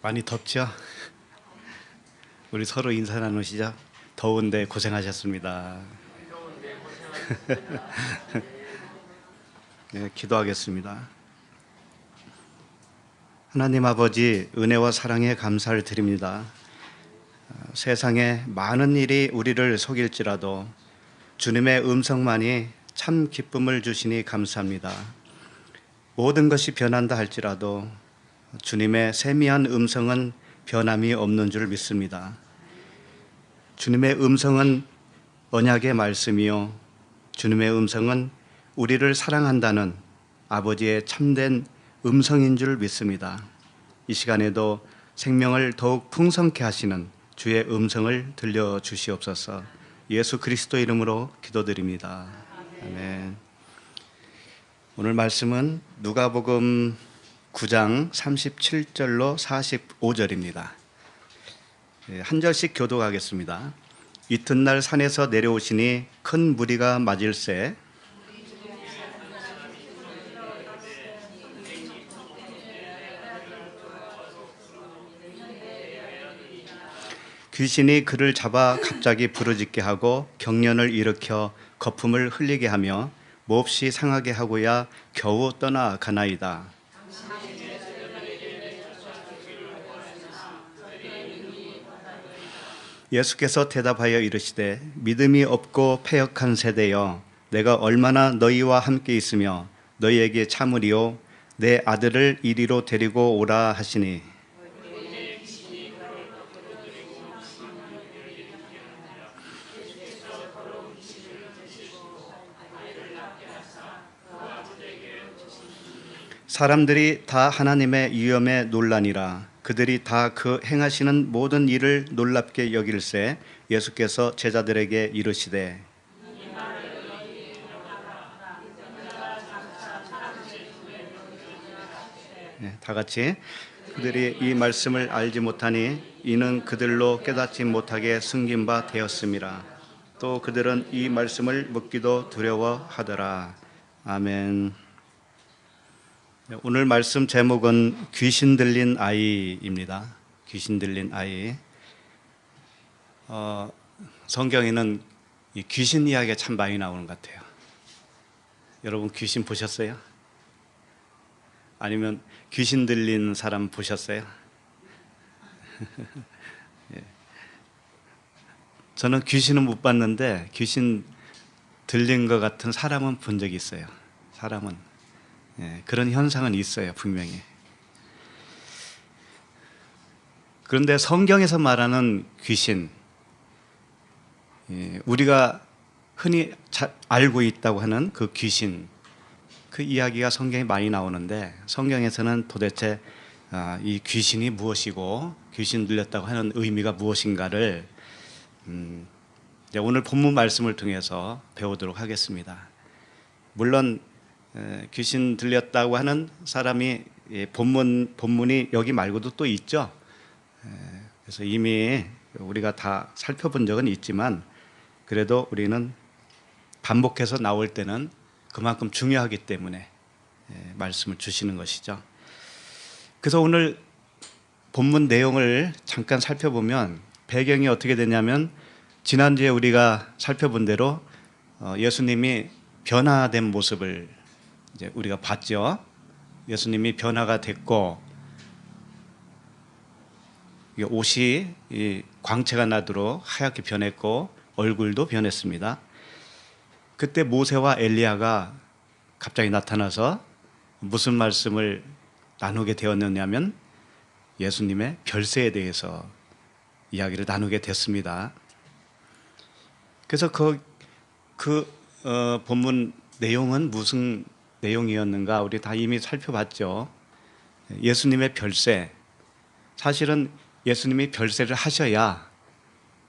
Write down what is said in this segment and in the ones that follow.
많이 덥죠? 우리 서로 인사 나누시죠? 더운데 고생하셨습니다. 네, 기도하겠습니다. 하나님 아버지, 은혜와 사랑에 감사를 드립니다. 세상에 많은 일이 우리를 속일지라도 주님의 음성만이 참 기쁨을 주시니 감사합니다. 모든 것이 변한다 할지라도 주님의 세미한 음성은 변함이 없는 줄 믿습니다. 주님의 음성은 언약의 말씀이요, 주님의 음성은 우리를 사랑한다는 아버지의 참된 음성인 줄 믿습니다. 이 시간에도 생명을 더욱 풍성케 하시는 주의 음성을 들려주시옵소서. 예수 그리스도 이름으로 기도드립니다. 아멘. 오늘 말씀은 누가복음 9장 37절로 45절입니다. 한 절씩 교독하겠습니다. 이튿날 산에서 내려오시니 큰 무리가 맞을새 귀신이 그를 잡아 갑자기 부르짖게 하고 경련을 일으켜 거품을 흘리게 하며 몹시 상하게 하고야 겨우 떠나가나이다. 예수께서 대답하여 이르시되 믿음이 없고 패역한 세대여, 내가 얼마나 너희와 함께 있으며 너희에게 참으리요, 내 아들을 이리로 데리고 오라 하시니 사람들이 다 하나님의 위엄에 놀라니라. 그들이 다 그 행하시는 모든 일을 놀랍게 여길새 예수께서 제자들에게 이르시되 다 같이 그들이 이 말씀을 알지 못하니 이는 그들로 깨닫지 못하게 숨긴 바 되었음이라. 또 그들은 이 말씀을 묻기도 두려워하더라. 아멘. 오늘 말씀 제목은 귀신 들린 아이입니다. 귀신 들린 아이. 성경에는 이 귀신 이야기가 참 많이 나오는 것 같아요. 여러분 귀신 보셨어요? 아니면 귀신 들린 사람 보셨어요? 예. 저는 귀신은 못 봤는데 귀신 들린 것 같은 사람은 본 적이 있어요. 사람은. 그런 현상은 있어요, 분명히. 그런데 성경에서 말하는 귀신, 우리가 흔히 잘 알고 있다고 하는 그 귀신, 그 이야기가 성경에 많이 나오는데 성경에서는 도대체 이 귀신이 무엇이고 귀신 들렸다고 하는 의미가 무엇인가를 오늘 본문 말씀을 통해서 배우도록 하겠습니다. 물론 귀신 들렸다고 하는 사람이 본문이 여기 말고도 또 있죠. 그래서 이미 우리가 다 살펴본 적은 있지만 그래도 우리는 반복해서 나올 때는 그만큼 중요하기 때문에 말씀을 주시는 것이죠. 그래서 오늘 본문 내용을 잠깐 살펴보면 배경이 어떻게 되냐면 지난주에 우리가 살펴본 대로 예수님이 변화된 모습을 이제 우리가 봤죠. 예수님이 변화가 됐고 옷이 광채가 나도록 하얗게 변했고 얼굴도 변했습니다. 그때 모세와 엘리야가 갑자기 나타나서 무슨 말씀을 나누게 되었느냐면 예수님의 별세에 대해서 이야기를 나누게 됐습니다. 그래서 본문 내용은 무슨 내용이었는가 우리 다 이미 살펴봤죠. 예수님의 별세, 사실은 예수님이 별세를 하셔야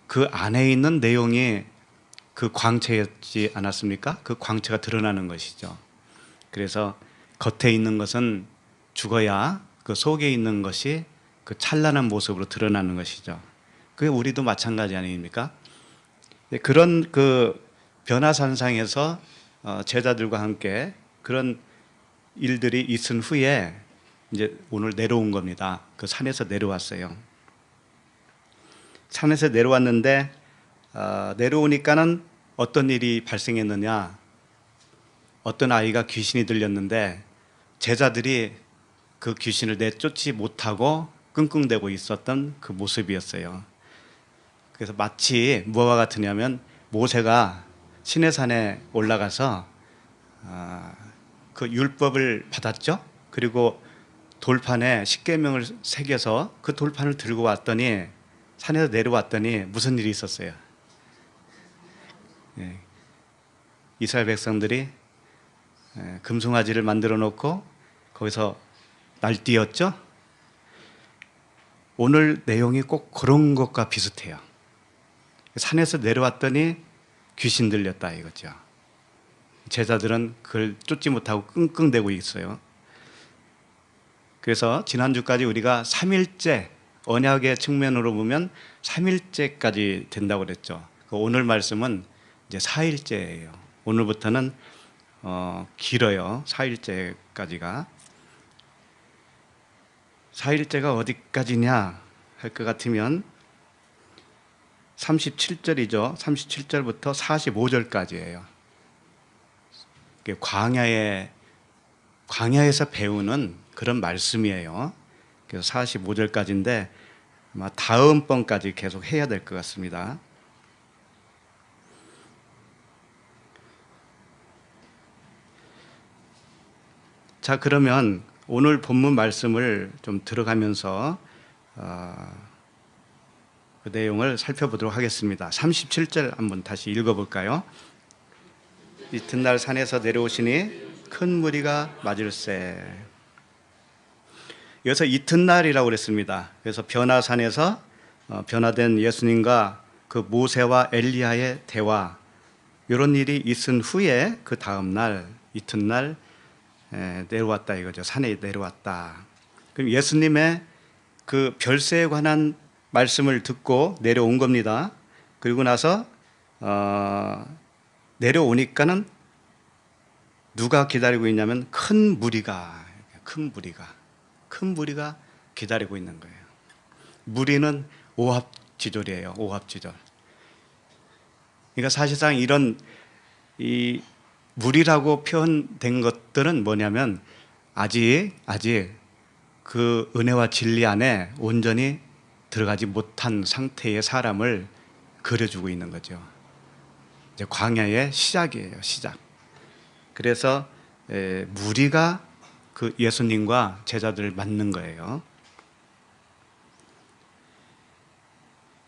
그 안에 있는 내용이 그 광채였지 않았습니까? 그 광채가 드러나는 것이죠. 그래서 겉에 있는 것은 죽어야 그 속에 있는 것이 그 찬란한 모습으로 드러나는 것이죠. 그게 우리도 마찬가지 아닙니까? 그런 그 변화산상에서 제자들과 함께 그런 일들이 있은 후에 이제 오늘 내려온 겁니다. 그 산에서 내려왔어요. 산에서 내려왔는데 내려오니까는 어떤 일이 발생했느냐? 어떤 아이가 귀신이 들렸는데 제자들이 그 귀신을 내쫓지 못하고 끙끙대고 있었던 그 모습이었어요. 그래서 마치 무엇과 같으냐면 모세가 시내산에 올라가서 그 율법을 받았죠. 그리고 돌판에 십계명을 새겨서 그 돌판을 들고 왔더니 산에서 내려왔더니 무슨 일이 있었어요? 이스라엘 백성들이 금송아지를 만들어 놓고 거기서 날뛰었죠. 오늘 내용이 꼭 그런 것과 비슷해요. 산에서 내려왔더니 귀신 들렸다 이거죠. 제자들은 그걸 쫓지 못하고 끙끙대고 있어요. 그래서 지난주까지 우리가 3일째, 언약의 측면으로 보면 3일째까지 된다고 그랬죠. 오늘 말씀은 이제 4일째예요. 오늘부터는 길어요. 4일째까지가. 4일째가 어디까지냐 할 것 같으면 37절이죠. 37절부터 45절까지예요. 광야에서 배우는 그런 말씀이에요. 그래서 45절까지인데 아마 다음번까지 계속 해야 될 것 같습니다. 자, 그러면 오늘 본문 말씀을 좀 들어가면서 그 내용을 살펴보도록 하겠습니다. 37절 한번 다시 읽어볼까요? 이튿날 산에서 내려오시니 큰 무리가 맞을세. 여기서 이튿날이라고 그랬습니다. 그래서 변화산에서 변화된 예수님과 그 모세와 엘리야의 대화, 이런 일이 있은 후에 그 다음 날 이튿날 내려왔다 이거죠. 산에 내려왔다. 그럼 예수님의 그 별세에 관한 말씀을 듣고 내려온 겁니다. 그리고 나서 내려오니까는 누가 기다리고 있냐면 큰 무리가 기다리고 있는 거예요. 무리는 오합지졸이에요. 오합지졸. 그러니까 사실상 이런 이 무리라고 표현된 것들은 뭐냐면 아직 그 은혜와 진리 안에 온전히 들어가지 못한 상태의 사람을 그려주고 있는 거죠. 이제 광야의 시작이에요. 시작. 그래서 무리가 그 예수님과 제자들을 맞는 거예요.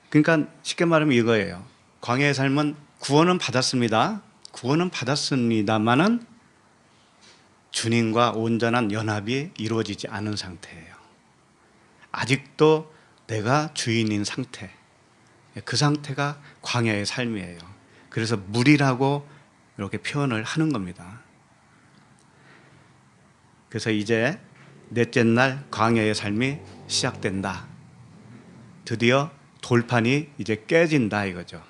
그러니까 쉽게 말하면 이거예요. 광야의 삶은 구원은 받았습니다만은 주님과 온전한 연합이 이루어지지 않은 상태예요. 아직도 내가 주인인 상태, 그 상태가 광야의 삶이에요. 그래서 무리라고 이렇게 표현을 하는 겁니다. 그래서 이제 넷째 날 광야의 삶이 시작된다. 드디어 돌판이 이제 깨진다 이거죠.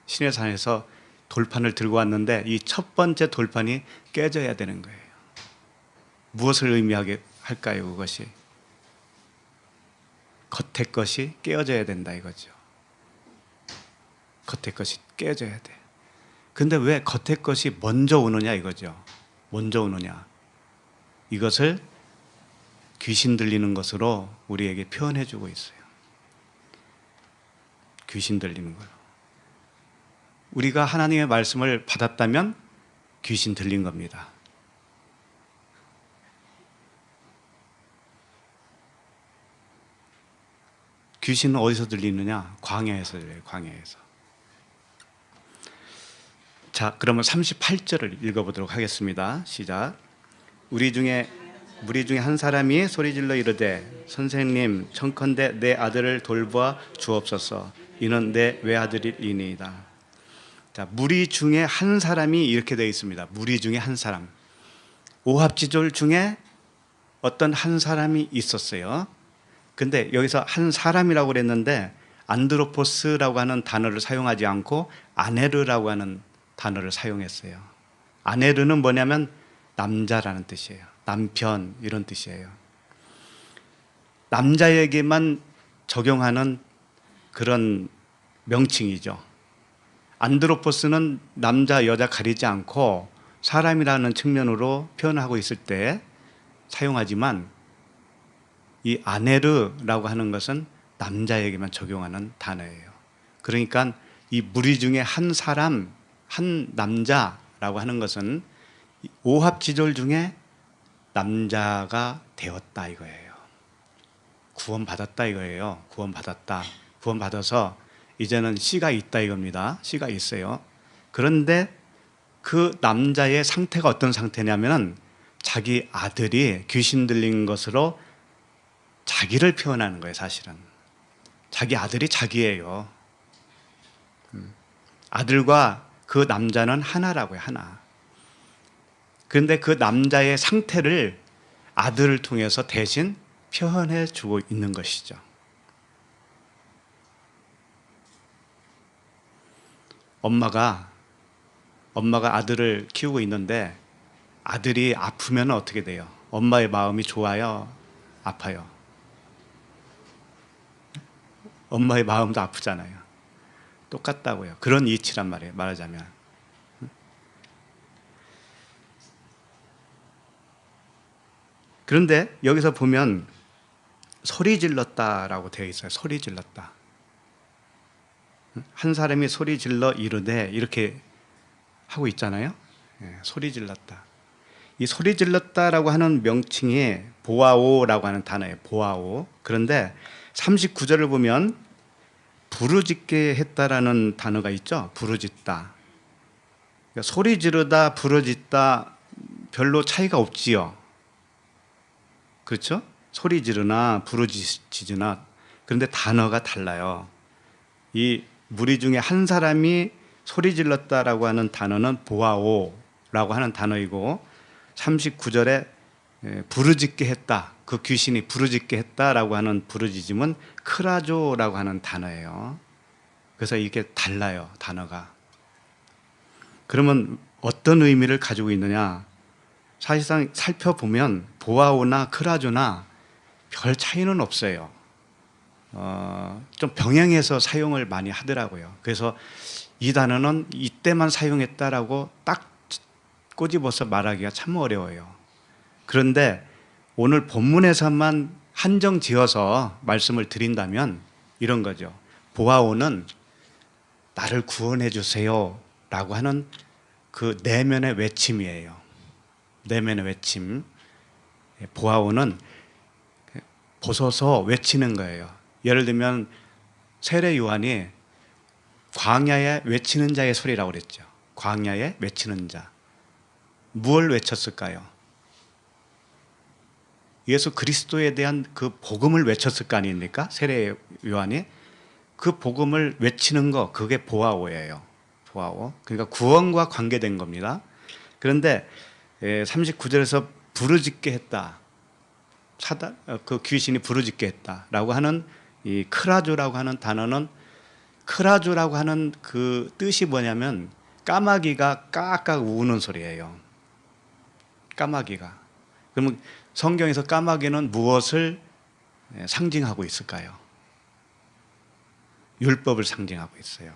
시내산에서 돌판을 들고 왔는데 이 첫 번째 돌판이 깨져야 되는 거예요. 무엇을 의미하게 할까요? 그것이 겉의 것이 깨어져야 된다 이거죠. 겉의 것이 깨져야 돼. 근데 왜 겉의 것이 먼저 오느냐 이거죠. 먼저 오느냐. 이것을 귀신 들리는 것으로 우리에게 표현해 주고 있어요. 귀신 들리는 거로. 우리가 하나님의 말씀을 받았다면 귀신 들린 겁니다. 귀신은 어디서 들리느냐? 광야에서 들려요. 광야에서. 자, 그러면 38절을 읽어보도록 하겠습니다. 시작. 무리 중에 한 사람이 소리질러 이르되 선생님 청컨대 내 아들을 돌보아 주옵소서. 이는 내 외아들이니이다. 자, 무리 중에 한 사람이 이렇게 되어 있습니다. 무리 중에 한 사람. 오합지졸 중에 어떤 한 사람이 있었어요. 근데 여기서 한 사람이라고 그랬는데 안드로포스라고 하는 단어를 사용하지 않고 아네르라고 하는 단어를 사용했어요. 아네르는 뭐냐면 남자라는 뜻이에요. 남편 이런 뜻이에요. 남자에게만 적용하는 그런 명칭이죠. 안드로포스는 남자 여자 가리지 않고 사람이라는 측면으로 표현하고 있을 때 사용하지만, 이 아네르라고 하는 것은 남자에게만 적용하는 단어예요. 그러니까 이 무리 중에 한 사람, 한 남자라고 하는 것은 오합지졸 중에 남자가 되었다 이거예요. 구원받았다 이거예요. 구원받았다. 구원받아서 이제는 씨가 있다 이겁니다. 씨가 있어요. 그런데 그 남자의 상태가 어떤 상태냐면 자기 아들이 귀신 들린 것으로 자기를 표현하는 거예요. 사실은 자기 아들이 자기예요. 아들과 그 남자는 하나라고요. 하나. 그런데 그 남자의 상태를 아들을 통해서 대신 표현해 주고 있는 것이죠. 엄마가 아들을 키우고 있는데 아들이 아프면 어떻게 돼요? 엄마의 마음이 좋아요? 아파요? 엄마의 마음도 아프잖아요. 똑같다고요. 그런 이치란 말이에요. 말하자면. 그런데 여기서 보면 소리 질렀다라고 되어 있어요. 소리 질렀다. 한 사람이 소리 질러 이르되 이렇게 하고 있잖아요. 소리 질렀다. 이 소리 질렀다라고 하는 명칭이 보아오라고 하는 단어예요. 보아오. 그런데 39절을 보면 부르짖게 했다라는 단어가 있죠. 부르짖다. 그러니까 소리 지르다, 부르짖다 별로 차이가 없지요. 그렇죠? 소리 지르나 부르짖으나. 그런데 단어가 달라요. 이 무리 중에 한 사람이 소리 질렀다라고 하는 단어는 보아오라고 하는 단어이고, 39절에 부르짖게 했다, 그 귀신이 부르짖게 했다라고 하는 부르짖음은 크라조라고 하는 단어예요. 그래서 이게 달라요, 단어가. 그러면 어떤 의미를 가지고 있느냐? 사실상 살펴보면 보아오나 크라조나 별 차이는 없어요. 좀 병행해서 사용을 많이 하더라고요. 그래서 이 단어는 이때만 사용했다라고 딱 꼬집어서 말하기가 참 어려워요. 그런데 오늘 본문에서만 한정 지어서 말씀을 드린다면 이런 거죠. 보아오는 나를 구원해 주세요 라고 하는 그 내면의 외침이에요. 내면의 외침. 보아오는 보소서 외치는 거예요. 예를 들면 세례 요한이 광야에 외치는 자의 소리라고 그랬죠. 광야에 외치는 자. 무엇을 외쳤을까요? 예수 그리스도에 대한 그 복음을 외쳤을 거 아닙니까? 세례 요한이. 그 복음을 외치는 거, 그게 보아오예요. 보아오. 그러니까 구원과 관계된 겁니다. 그런데 39절에서 부르짖게 했다. 그 귀신이 부르짖게 했다라고 하는 이 크라조라고 하는 단어는, 크라조라고 하는 그 뜻이 뭐냐면 까마귀가 까악 우는 소리예요. 까마귀가. 그러면 성경에서 까마귀는 무엇을 상징하고 있을까요? 율법을 상징하고 있어요.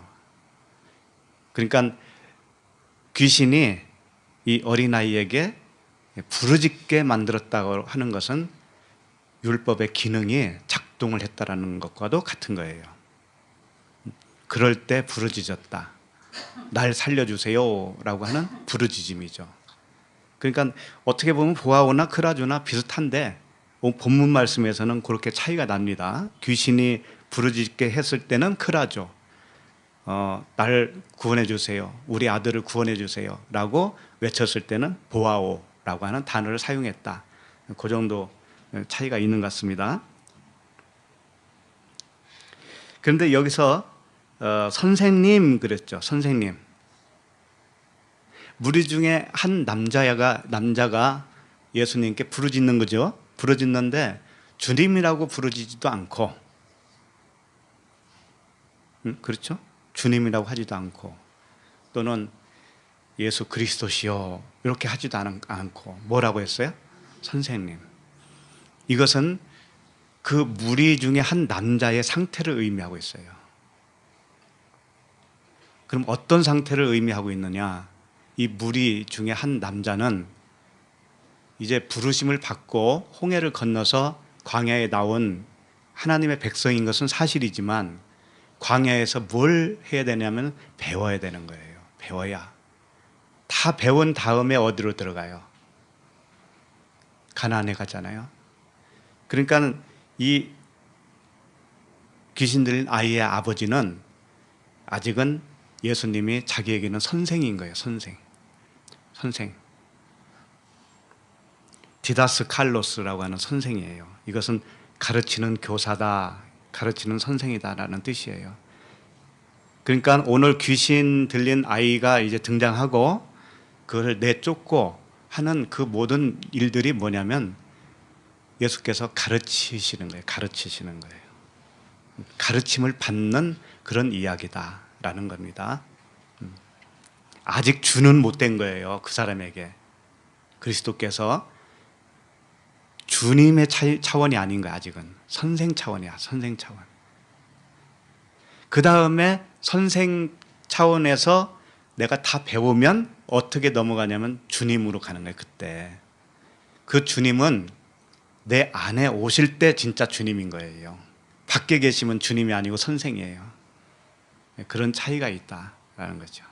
그러니까 귀신이 이 어린아이에게 부르짖게 만들었다고 하는 것은 율법의 기능이 작동을 했다라는 것과도 같은 거예요. 그럴 때 부르짖었다. 날 살려주세요 라고 하는 부르짖음이죠. 그러니까 어떻게 보면 보아오나 크라조나 비슷한데 본문 말씀에서는 그렇게 차이가 납니다. 귀신이 부르짖게 했을 때는 크라조, 날 구원해 주세요, 우리 아들을 구원해 주세요 라고 외쳤을 때는 보아오라고 하는 단어를 사용했다. 그 정도 차이가 있는 것 같습니다. 그런데 여기서 선생님 그랬죠. 선생님. 무리 중에 한 남자가 예수님께 부르짖는 거죠. 부르짖는데 주님이라고 부르짖지도 않고, 그렇죠? 주님이라고 하지도 않고, 또는 예수 그리스도시요 이렇게 하지도 않고 뭐라고 했어요? 선생님. 이것은 그 무리 중에 한 남자의 상태를 의미하고 있어요. 그럼 어떤 상태를 의미하고 있느냐? 이 무리 중에 한 남자는 이제 부르심을 받고 홍해를 건너서 광야에 나온 하나님의 백성인 것은 사실이지만 광야에서 뭘 해야 되냐면 배워야 되는 거예요. 배워야. 다 배운 다음에 어디로 들어가요? 가나안에 가잖아요. 그러니까 이 귀신 들린 아이의 아버지는 아직은 예수님이 자기에게는 선생인 거예요. 선생. 디다스 칼로스라고 하는 선생이에요. 이것은 가르치는 교사다, 가르치는 선생이다라는 뜻이에요. 그러니까 오늘 귀신 들린 아이가 이제 등장하고 그걸 내쫓고 하는 그 모든 일들이 뭐냐면 예수께서 가르치시는 거예요. 가르침을 받는 그런 이야기다라는 겁니다. 아직 주는 못된 거예요. 그 사람에게. 그리스도께서 주님의 차원이 아닌 거야. 아직은 선생 차원이야. 선생 차원. 그 다음에 선생 차원에서 내가 다 배우면 어떻게 넘어가냐면 주님으로 가는 거예요. 그때 그 주님은 내 안에 오실 때 진짜 주님인 거예요. 밖에 계시면 주님이 아니고 선생이에요. 그런 차이가 있다라는 거죠.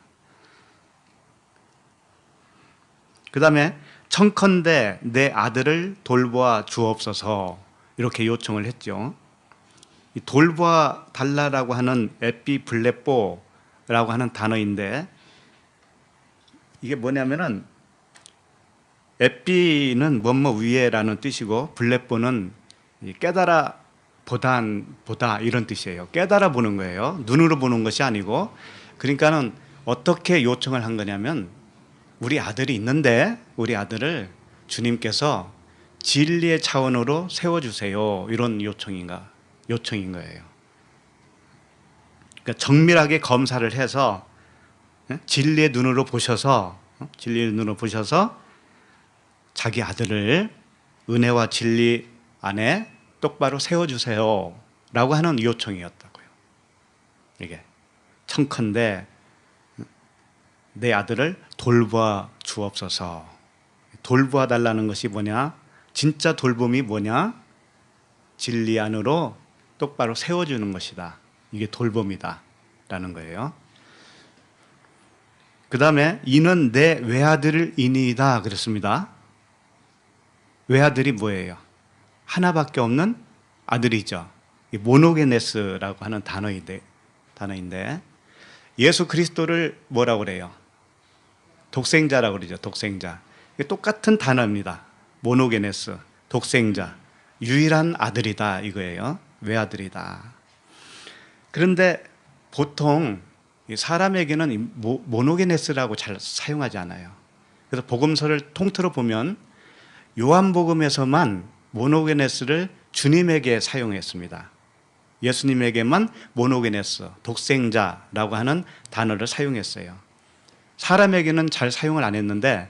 그 다음에 청컨대 내 아들을 돌보아 주옵소서 이렇게 요청을 했죠. 이 돌보아 달라라고 하는 에피블레뽀라고 하는 단어인데 이게 뭐냐면은 에피는 뭐뭐 위에라는 뜻이고 블레뽀는 깨달아 보다 이런 뜻이에요. 깨달아 보는 거예요. 눈으로 보는 것이 아니고. 그러니까는 어떻게 요청을 한 거냐면 우리 아들이 있는데 우리 아들을 주님께서 진리의 차원으로 세워주세요. 이런 요청인 거예요. 그러니까 정밀하게 검사를 해서 진리의 눈으로 보셔서 자기 아들을 은혜와 진리 안에 똑바로 세워주세요. 라고 하는 요청이었다고요. 이게 청컨대 내 아들을 돌보아 주옵소서. 돌보아 달라는 것이 뭐냐? 진짜 돌봄이 뭐냐? 진리 안으로 똑바로 세워주는 것이다. 이게 돌봄이다 라는 거예요. 그 다음에 이는 내 외아들이니이다 그랬습니다. 외아들이 뭐예요? 하나밖에 없는 아들이죠. 모노게네스라고 하는 단어인데 예수 그리스도를 뭐라고 그래요? 독생자라고 그러죠. 독생자. 이게 똑같은 단어입니다. 모노게네스, 독생자, 유일한 아들이다 이거예요. 외아들이다. 그런데 보통 사람에게는 모노게네스라고 잘 사용하지 않아요. 그래서 복음서를 통틀어 보면 요한복음에서만 모노게네스를 주님에게 사용했습니다. 예수님에게만 모노게네스, 독생자라고 하는 단어를 사용했어요. 사람에게는 잘 사용을 안 했는데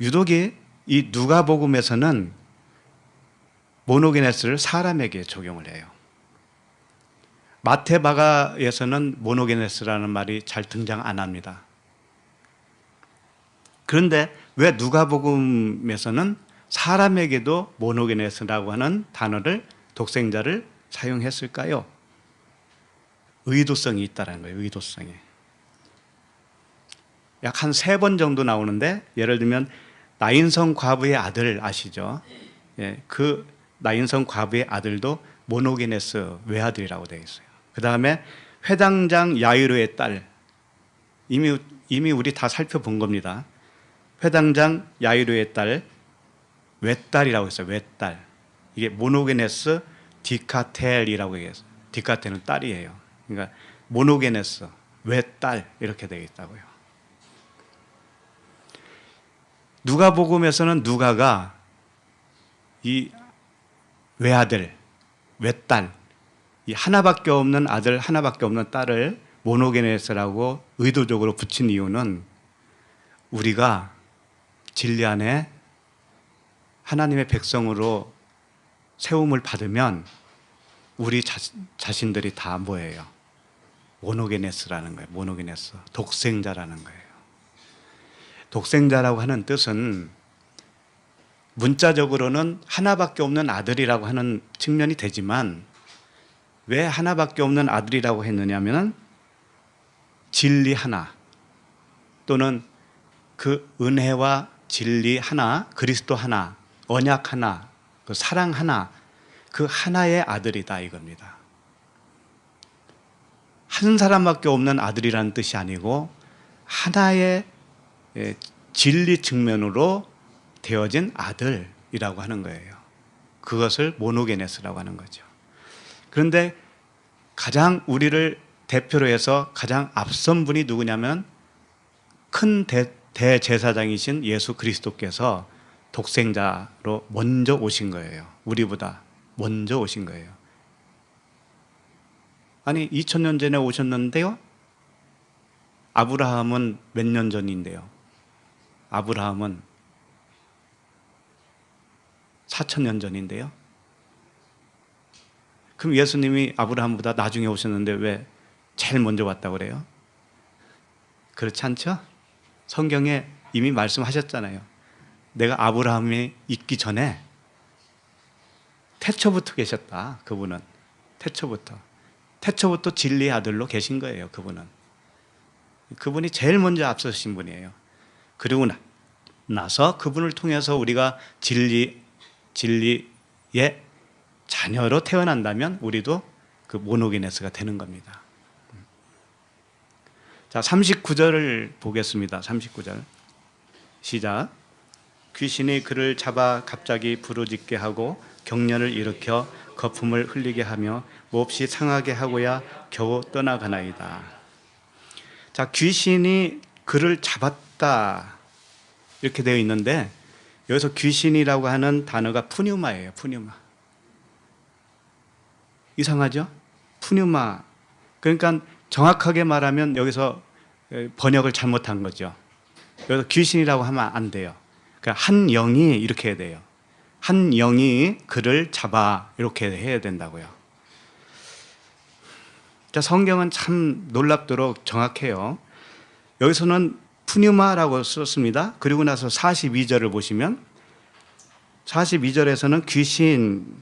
유독이 이 누가복음에서는 모노게네스를 사람에게 적용을 해요. 마태바가에서는 모노게네스라는 말이 잘 등장 안 합니다. 그런데 왜 누가복음에서는 사람에게도 모노게네스라고 하는 단어를 독생자를 사용했을까요? 의도성이 있다는 거예요. 의도성이. 약 한 3번 정도 나오는데 예를 들면 나인성 과부의 아들 아시죠? 예, 그 나인성 과부의 아들도 모노게네스 외아들이라고 되어 있어요. 그 다음에 회당장 야이로의 딸 이미 우리 다 살펴본 겁니다. 회당장 야이로의 딸 외딸이라고 했어요. 외딸. 이게 모노게네스 디카텔이라고 얘기했어요. 디카텔은 딸이에요. 그러니까 모노게네스 외딸 이렇게 되어 있다고요. 누가복음에서는 누가가 이 외아들, 외딸, 이 하나밖에 없는 아들, 하나밖에 없는 딸을 모노게네스라고 의도적으로 붙인 이유는 우리가 진리 안에 하나님의 백성으로 세움을 받으면 우리 자신들이 다 뭐예요? 모노게네스라는 거예요. 모노게네스. 독생자라는 거예요. 독생자라고 하는 뜻은 문자적으로는 하나밖에 없는 아들이라고 하는 측면이 되지만 왜 하나밖에 없는 아들이라고 했느냐면 진리 하나 또는 그 은혜와 진리 하나, 그리스도 하나, 언약 하나, 그 사랑 하나, 그 하나의 아들이다 이겁니다. 한 사람밖에 없는 아들이라는 뜻이 아니고 하나의 진리 측면으로 되어진 아들이라고 하는 거예요. 그것을 모노게네스라고 하는 거죠. 그런데 가장 우리를 대표로 해서 가장 앞선 분이 누구냐면 큰 대제사장이신 예수 그리스도께서 독생자로 먼저 오신 거예요. 우리보다 먼저 오신 거예요. 아니 2000년 전에 오셨는데요. 아브라함은 몇 년 전인데요. 아브라함은 4000년 전인데요. 그럼 예수님이 아브라함보다 나중에 오셨는데 왜 제일 먼저 왔다고 그래요? 그렇지 않죠? 성경에 이미 말씀하셨잖아요. 내가 아브라함이 있기 전에 태초부터 계셨다. 그분은 태초부터 진리의 아들로 계신 거예요. 그분이 제일 먼저 앞서신 분이에요. 그리고 나서 그분을 통해서 우리가 진리의 자녀로 태어난다면 우리도 그 모노게네스가 되는 겁니다. 자, 39절을 보겠습니다. 39절 시작. 귀신이 그를 잡아 갑자기 부르짖게 하고 경련을 일으켜 거품을 흘리게 하며 몹시 상하게 하고야 겨우 떠나가나이다. 자, 귀신이 그를 잡았다 이렇게 되어 있는데 여기서 귀신이라고 하는 단어가 푸뉴마예요. 푸뉴마. 이상하죠? 푸뉴마. 그러니까 정확하게 말하면 여기서 번역을 잘못한 거죠. 여기서 귀신이라고 하면 안 돼요. 그러니까 한 영이 이렇게 해야 돼요. 한 영이 그를 잡아 이렇게 해야 된다고요. 자, 성경은 참 놀랍도록 정확해요. 여기서는 푸뉴마라고 썼습니다. 그리고 나서 42절을 보시면 42절에서는 귀신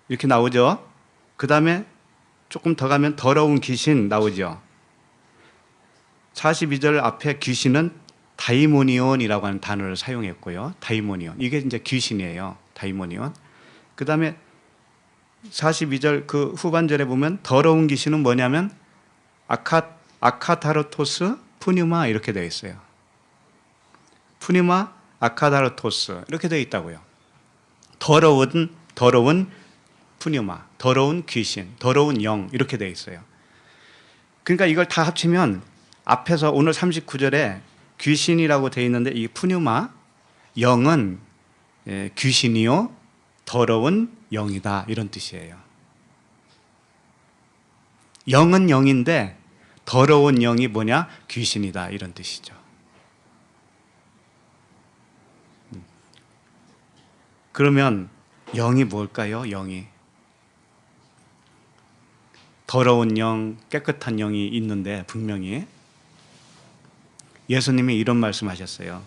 이렇게 나오죠. 그 다음에 조금 더 가면 더러운 귀신 나오죠. 42절 앞에 귀신은 다이모니온이라고 하는 단어를 사용했고요. 다이모니온. 이게 이제 귀신이에요. 다이모니온. 그 다음에 42절 그 후반절에 보면 더러운 귀신은 뭐냐면 아카타르토스 푸뉴마 이렇게 되어 있어요. 푸뉴마 아카타르토스 이렇게 되어 있다고요. 더러운 푸뉴마, 더러운 귀신, 더러운 영 이렇게 되어 있어요. 그러니까 이걸 다 합치면 앞에서 오늘 39절에 귀신이라고 되어 있는데 이 푸뉴마 영은 귀신이요 더러운 영이다 이런 뜻이에요. 영은 영인데 더러운 영이 뭐냐? 귀신이다 이런 뜻이죠. 그러면 영이 뭘까요? 영이 더러운 영, 깨끗한 영이 있는데 분명히 예수님이 이런 말씀하셨어요.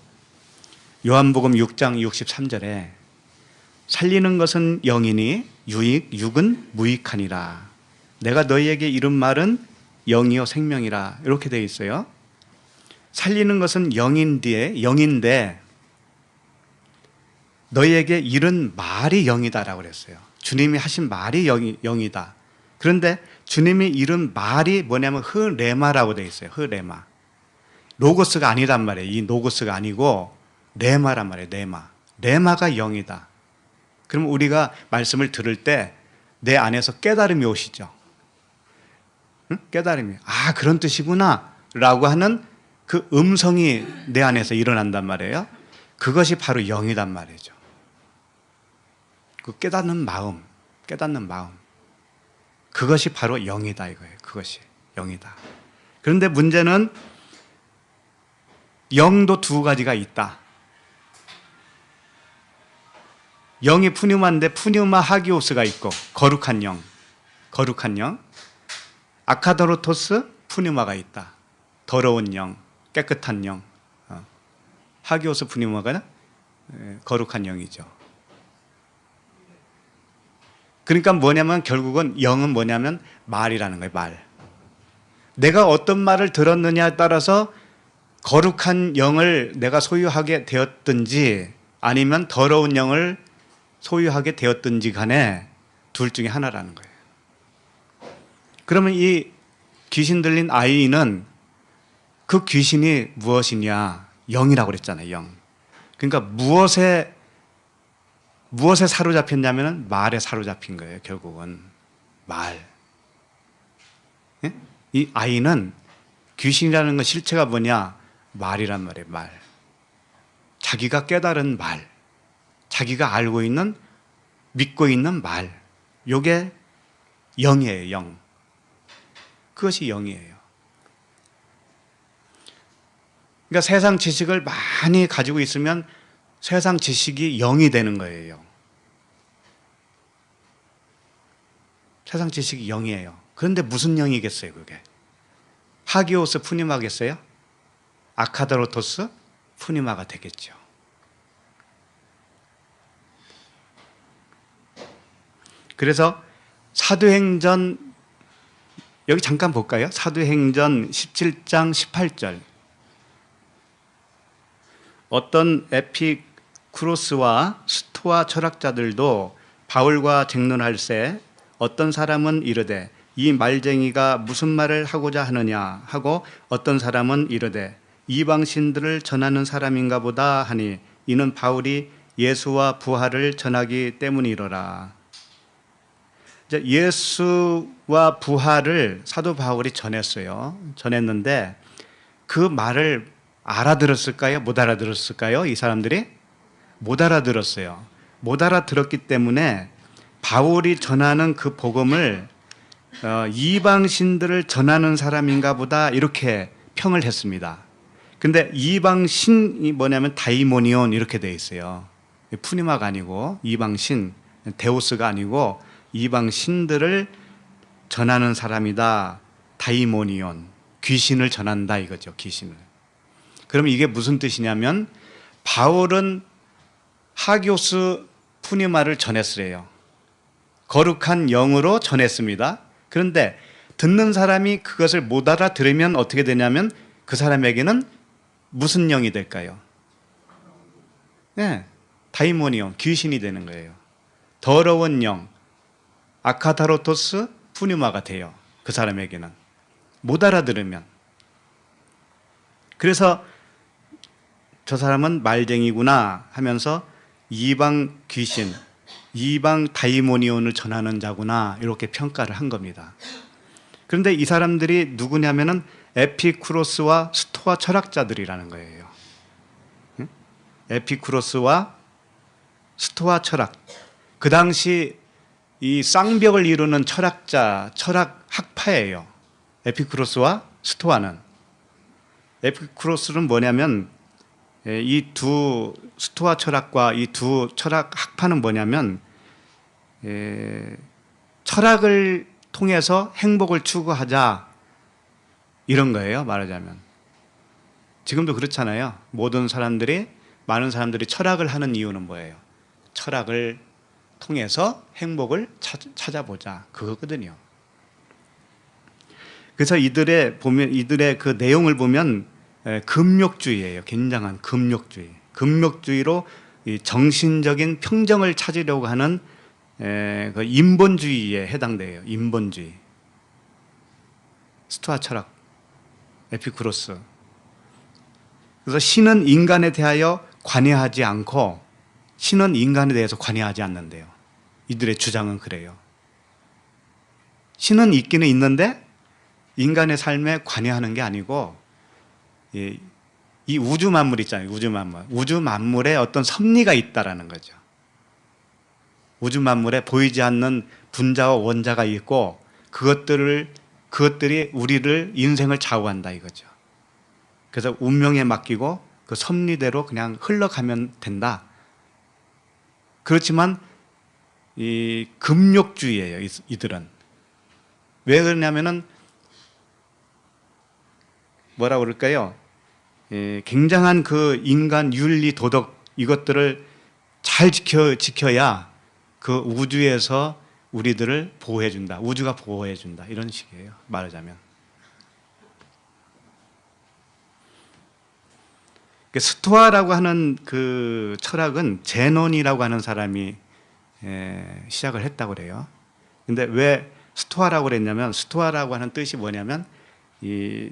요한복음 6장 63절에 살리는 것은 영이니 육은 무익하니라. 내가 너희에게 이른 말은 영이요 생명이라 이렇게 되어 있어요. 살리는 것은 영인데 너희에게 이른 말이 영이다라고 그랬어요. 주님이 하신 말이 영이다. 그런데 주님이 이른 말이 뭐냐면 흐레마라고 되어 있어요. 흐레마. 로고스가 아니란 말이에요. 이 로고스가 아니고 레마란 말이에요. 레마가 영이다. 그럼 우리가 말씀을 들을 때 내 안에서 깨달음이 오시죠. 응? 깨달음이 그런 뜻이구나 라고 하는 그 음성이 내 안에서 일어난단 말이에요. 그것이 바로 영이란 말이죠. 그 깨닫는 마음 그것이 바로 영이다 이거예요. 그것이 영이다. 그런데 문제는 영도 두 가지가 있다. 영이 푸뉴마인데 푸뉴마 하기오스가 있고 거룩한 영, 거룩한 영. 아카도로토스 푸뉴마가 있다. 더러운 영, 깨끗한 영. 하기오스 푸뉴마가 거룩한 영이죠. 그러니까 뭐냐면 결국은 영은 뭐냐면 말이라는 거예요. 말. 내가 어떤 말을 들었느냐에 따라서 거룩한 영을 내가 소유하게 되었든지 아니면 더러운 영을 소유하게 되었든지 간에 둘 중에 하나라는 거예요. 그러면 이 귀신 들린 아이는 그 귀신이 무엇이냐? 영이라고 그랬잖아요. 영. 그러니까 무엇에 사로잡혔냐면 말에 사로잡힌 거예요. 결국은 말. 예? 이 아이는 귀신이라는 건 실체가 뭐냐? 말이란 말이에요. 말. 자기가 깨달은 말. 자기가 알고 있는, 믿고 있는 말. 요게 영이에요. 영. 그것이 영이에요. 그러니까 세상 지식을 많이 가지고 있으면 세상 지식이 영이 되는 거예요. 세상 지식이 영이에요. 그런데 무슨 영이겠어요, 그게? 하기오스 푸니마겠어요? 아카다로토스 푸니마가 되겠죠. 그래서 사도행전, 여기 잠깐 볼까요? 사도행전 17장 18절. 어떤 에피쿠로스와 스토아 철학자들도 바울과 쟁론할세 어떤 사람은 이르되 이 말쟁이가 무슨 말을 하고자 하느냐 하고 어떤 사람은 이르되 이방신들을 전하는 사람인가 보다 하니 이는 바울이 예수와 부활을 전하기 때문이로라. 예수와 부활을 사도 바울이 전했어요. 전했는데 그 말을 알아들었을까요? 못 알아들었을까요? 이 사람들이 못 알아들었어요. 못 알아들었기 때문에 바울이 전하는 그 복음을 이방신들을 전하는 사람인가 보다 이렇게 평을 했습니다. 근데 이방신이 뭐냐면 다이모니온 이렇게 되어 있어요. 푸니마가 아니고 이방신, 데오스가 아니고 이방신들을 전하는 사람이다. 다이모니온, 귀신을 전한다 이거죠. 귀신을. 그러면 이게 무슨 뜻이냐면 바울은 하기오스 푸니마를 전했으래요. 거룩한 영으로 전했습니다. 그런데 듣는 사람이 그것을 못 알아들으면 어떻게 되냐면 그 사람에게는 무슨 영이 될까요? 네, 다이모니온, 귀신이 되는 거예요. 더러운 영, 아카타로토스 푸니마가 돼요. 그 사람에게는. 못 알아들으면. 그래서 저 사람은 말쟁이구나 하면서 이방 귀신, 이방 다이모니온을 전하는 자구나 이렇게 평가를 한 겁니다. 그런데 이 사람들이 누구냐면은 에피쿠로스와 스토아 철학자들이라는 거예요. 에피쿠로스와 스토아 철학. 그 당시 이 쌍벽을 이루는 철학자, 철학 학파예요. 에피쿠로스와 스토아는. 에피쿠로스는 뭐냐면 이 두 스토아 철학과 이 두 철학 학파는 뭐냐면 철학을 통해서 행복을 추구하자 이런 거예요. 말하자면 지금도 그렇잖아요. 많은 사람들이 철학을 하는 이유는 뭐예요? 철학을 통해서 행복을 찾아보자 그거거든요. 그래서 이들의 그 내용을 보면 금욕주의예요. 굉장한 금욕주의. 금욕주의로 정신적인 평정을 찾으려고 하는 그 인본주의에 해당돼요. 인본주의. 스토아 철학, 에피쿠로스. 그래서 신은 인간에 대하여 관여하지 않고 신은 인간에 대해서 관여하지 않는데요. 이들의 주장은 그래요. 신은 있기는 있는데 인간의 삶에 관여하는 게 아니고 이 우주 만물 있잖아요. 우주 만물에 어떤 섭리가 있다라는 거죠. 우주 만물에 보이지 않는 분자와 원자가 있고 그것들이 우리를 인생을 좌우한다 이거죠. 그래서 운명에 맡기고 그 섭리대로 그냥 흘러가면 된다. 그렇지만 이 금욕주의예요. 이들은. 왜 그러냐면은 뭐라 그럴까요? 굉장한 그 인간 윤리 도덕 이것들을 잘 지켜야 그 우주에서 우리들을 보호해 준다. 우주가 보호해 준다. 이런 식이에요. 말하자면. 스토아라고 하는 그 철학은 제논이라고 하는 사람이 시작을 했다고 그래요. 근데 왜 스토아라고 그랬냐면 스토아라고 하는 뜻이 뭐냐면 이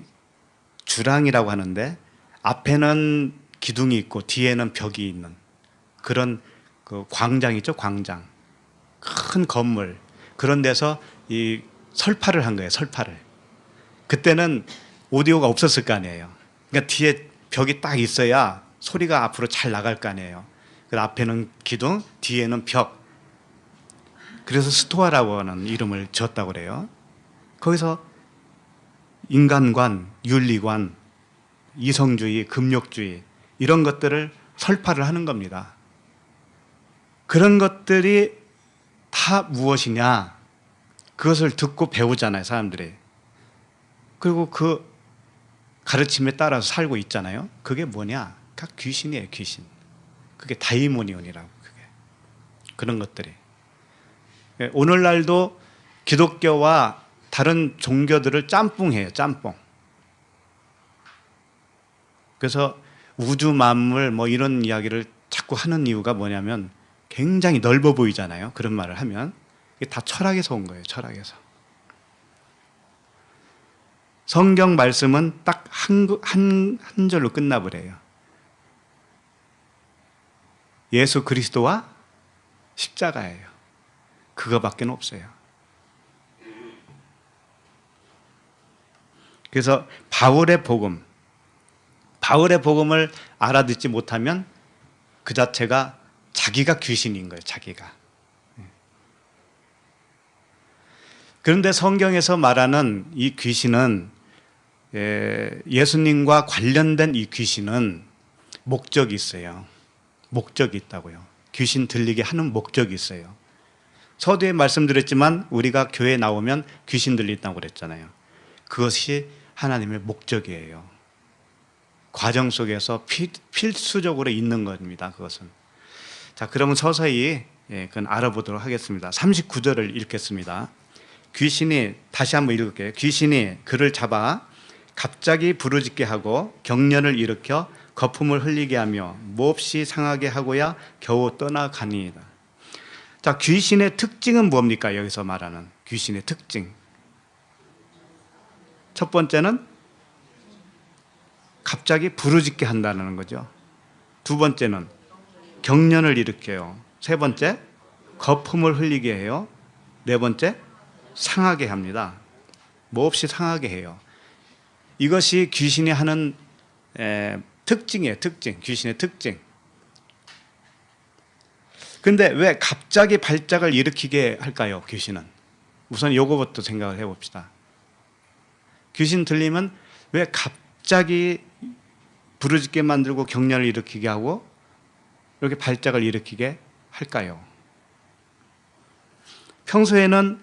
주랑이라고 하는데 앞에는 기둥이 있고 뒤에는 벽이 있는 그런 그 광장 있죠, 광장. 큰 건물. 그런 데서 이 설파를 한 거예요, 설파를. 그때는 오디오가 없었을 거 아니에요. 그러니까 뒤에 벽이 딱 있어야 소리가 앞으로 잘 나갈 거 아니에요. 그 앞에는 기둥, 뒤에는 벽. 그래서 스토아라고 하는 이름을 지었다고 그래요. 거기서 인간관, 윤리관, 이성주의, 금욕주의 이런 것들을 설파를 하는 겁니다. 그런 것들이 다 무엇이냐? 그것을 듣고 배우잖아요, 사람들이. 그리고 그 가르침에 따라서 살고 있잖아요. 그게 뭐냐? 각 귀신이에요, 귀신. 그게 다이모니온이라고, 그게. 그런 것들이. 오늘날도 기독교와 다른 종교들을 짬뽕해요, 짬뽕. 그래서 우주 만물 뭐 이런 이야기를 자꾸 하는 이유가 뭐냐면 굉장히 넓어 보이잖아요. 그런 말을 하면. 이게 다 철학에서 온 거예요, 철학에서. 성경 말씀은 딱 한 절로 끝나버려요. 예수 그리스도와 십자가예요. 그거밖에 없어요. 그래서 바울의 복음을 알아듣지 못하면 그 자체가 자기가 귀신인 거예요, 자기가. 그런데 성경에서 말하는 이 귀신은 예수님과 관련된 이 귀신은 목적이 있어요. 목적이 있다고요. 귀신 들리게 하는 목적이 있어요. 서두에 말씀드렸지만 우리가 교회에 나오면 귀신 들린다고 그랬잖아요. 그것이 하나님의 목적이에요. 과정 속에서 필수적으로 있는 겁니다. 그것은. 자, 그러면 서서히 그건 알아보도록 하겠습니다. 39절을 읽겠습니다. 귀신이, 다시 한번 읽을게요. 귀신이 그를 잡아 갑자기 부르짖게 하고 경련을 일으켜 거품을 흘리게 하며 몹시 상하게 하고야 겨우 떠나가니이다. 자, 귀신의 특징은 뭡니까? 여기서 말하는 귀신의 특징. 첫 번째는 갑자기 부르짖게 한다는 거죠. 두 번째는 경련을 일으켜요. 세 번째, 거품을 흘리게 해요. 네 번째, 상하게 합니다. 몹시 상하게 해요. 이것이 귀신이 하는 특징이에요. 특징. 귀신의 특징. 그런데 왜 갑자기 발작을 일으키게 할까요? 귀신은. 우선 이거부터 생각을 해봅시다. 귀신 들리면 왜 갑자기 부르짖게 만들고 경련을 일으키게 하고 이렇게 발작을 일으키게 할까요? 평소에는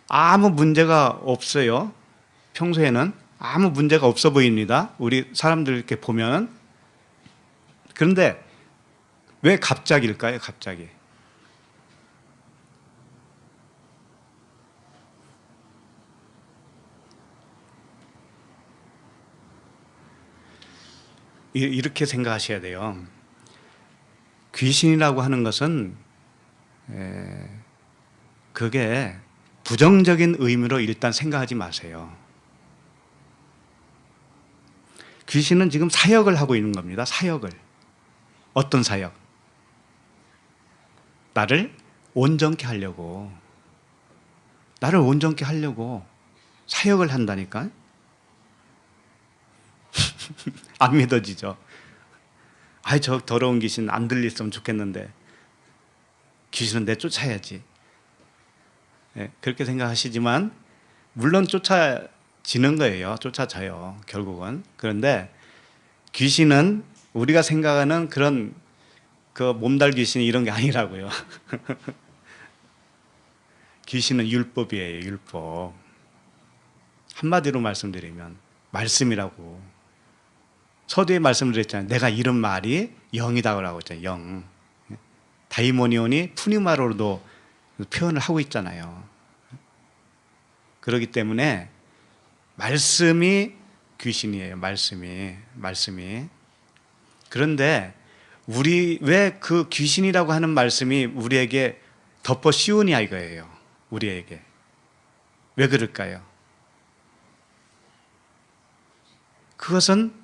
아무 문제가 없어요. 평소에는 아무 문제가 없어 보입니다. 우리 사람들 이렇게 보면. 그런데 왜 갑자기일까요? 갑자기. 이렇게 생각하셔야 돼요. 귀신이라고 하는 것은 그게 부정적인 의미로 일단 생각하지 마세요. 귀신은 지금 사역을 하고 있는 겁니다. 사역을. 어떤 사역? 나를 온전케 하려고. 나를 온전케 하려고 사역을 한다니까? 안 믿어지죠? 아이, 저 더러운 귀신 안 들렸으면 좋겠는데 귀신은 내쫓아야지. 네, 그렇게 생각하시지만 물론 쫓아지는 거예요. 쫓아져요, 결국은. 그런데 귀신은 우리가 생각하는 그런 그 몸달 귀신이 이런 게 아니라고요. 귀신은 율법이에요, 율법. 한마디로 말씀드리면 말씀이라고. 서두에 말씀드렸잖아요. 내가 이런 말이 영이다라고 했잖아요. 영. 다이모니온이 푸니마로도 표현을 하고 있잖아요. 그렇기 때문에 말씀이 귀신이에요. 말씀이. 그런데 우리 왜 그 귀신이라고 하는 말씀이 우리에게 덮어 씌우냐 이거예요. 우리에게. 왜 그럴까요? 그것은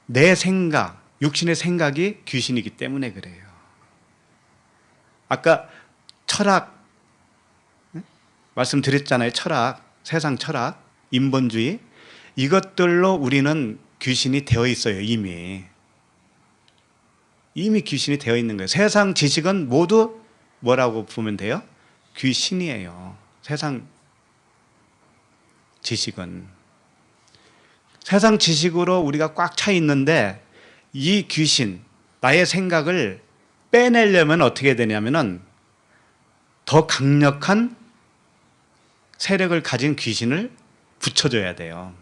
내 생각, 육신의 생각이 귀신이기 때문에 그래요. 아까 철학 말씀드렸잖아요. 철학, 세상 철학, 인본주의 이것들로 우리는 귀신이 되어 있어요. 이미 귀신이 되어 있는 거예요. 세상 지식은 모두 뭐라고 보면 돼요? 귀신이에요. 세상 지식은. 세상 지식으로 우리가 꽉 차 있는데 이 귀신, 나의 생각을 빼내려면 어떻게 되냐면은 더 강력한 세력을 가진 귀신을 붙여줘야 돼요.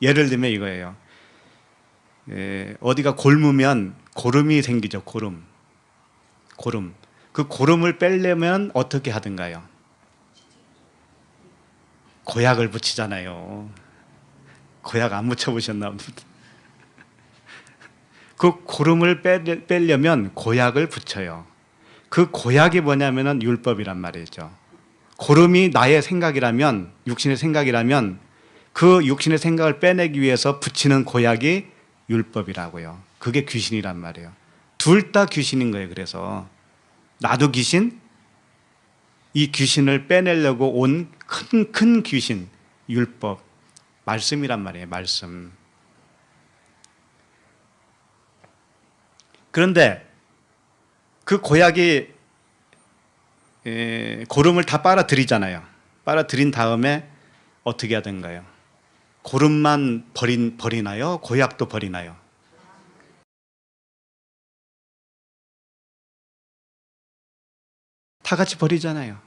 예를 들면 이거예요. 어디가 골무면 고름이 생기죠. 고름. 그 고름을 빼려면 어떻게 하든가요? 고약을 붙이잖아요. 고약 안 묻혀보셨나 보다. 그 고름을 빼려면 고약을 붙여요. 그 고약이 뭐냐면은 율법이란 말이죠. 고름이 나의 생각이라면, 육신의 생각이라면 그 육신의 생각을 빼내기 위해서 붙이는 고약이 율법이라고요. 그게 귀신이란 말이에요. 둘 다 귀신인 거예요. 그래서 나도 귀신, 이 귀신을 빼내려고 온 큰 귀신, 율법, 말씀이란 말이에요. 말씀. 그런데 그 고약이 고름을 다 빨아들이잖아요. 빨아들인 다음에 어떻게 하던가요? 고름만 버리나요? 고약도 버리나요? 다 같이 버리잖아요.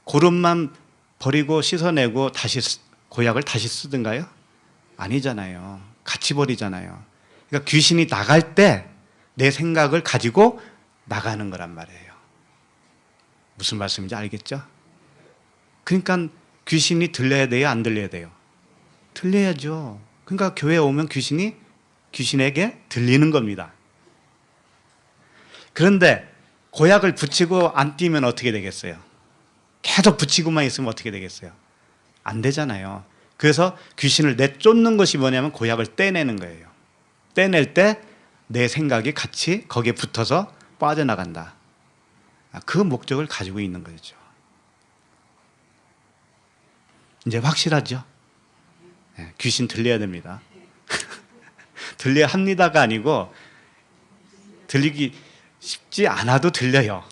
고름만 버리고 씻어내고 다시 고약을 다시 쓰든가요? 아니잖아요. 같이 버리잖아요. 그러니까 귀신이 나갈 때 내 생각을 가지고 나가는 거란 말이에요. 무슨 말씀인지 알겠죠? 그러니까 귀신이 들려야 돼요? 안 들려야 돼요? 들려야죠. 그러니까 교회에 오면 귀신에게 들리는 겁니다. 그런데 고약을 붙이고 안 띄면 어떻게 되겠어요? 계속 붙이고만 있으면 어떻게 되겠어요? 안 되잖아요. 그래서 귀신을 내쫓는 것이 뭐냐면 고약을 떼내는 거예요. 떼낼 때 내 생각이 같이 거기에 붙어서 빠져나간다. 그 목적을 가지고 있는 거죠. 이제 확실하죠? 귀신 들려야 됩니다. 들려야 합니다가 아니고 들리기 쉽지 않아도 들려요.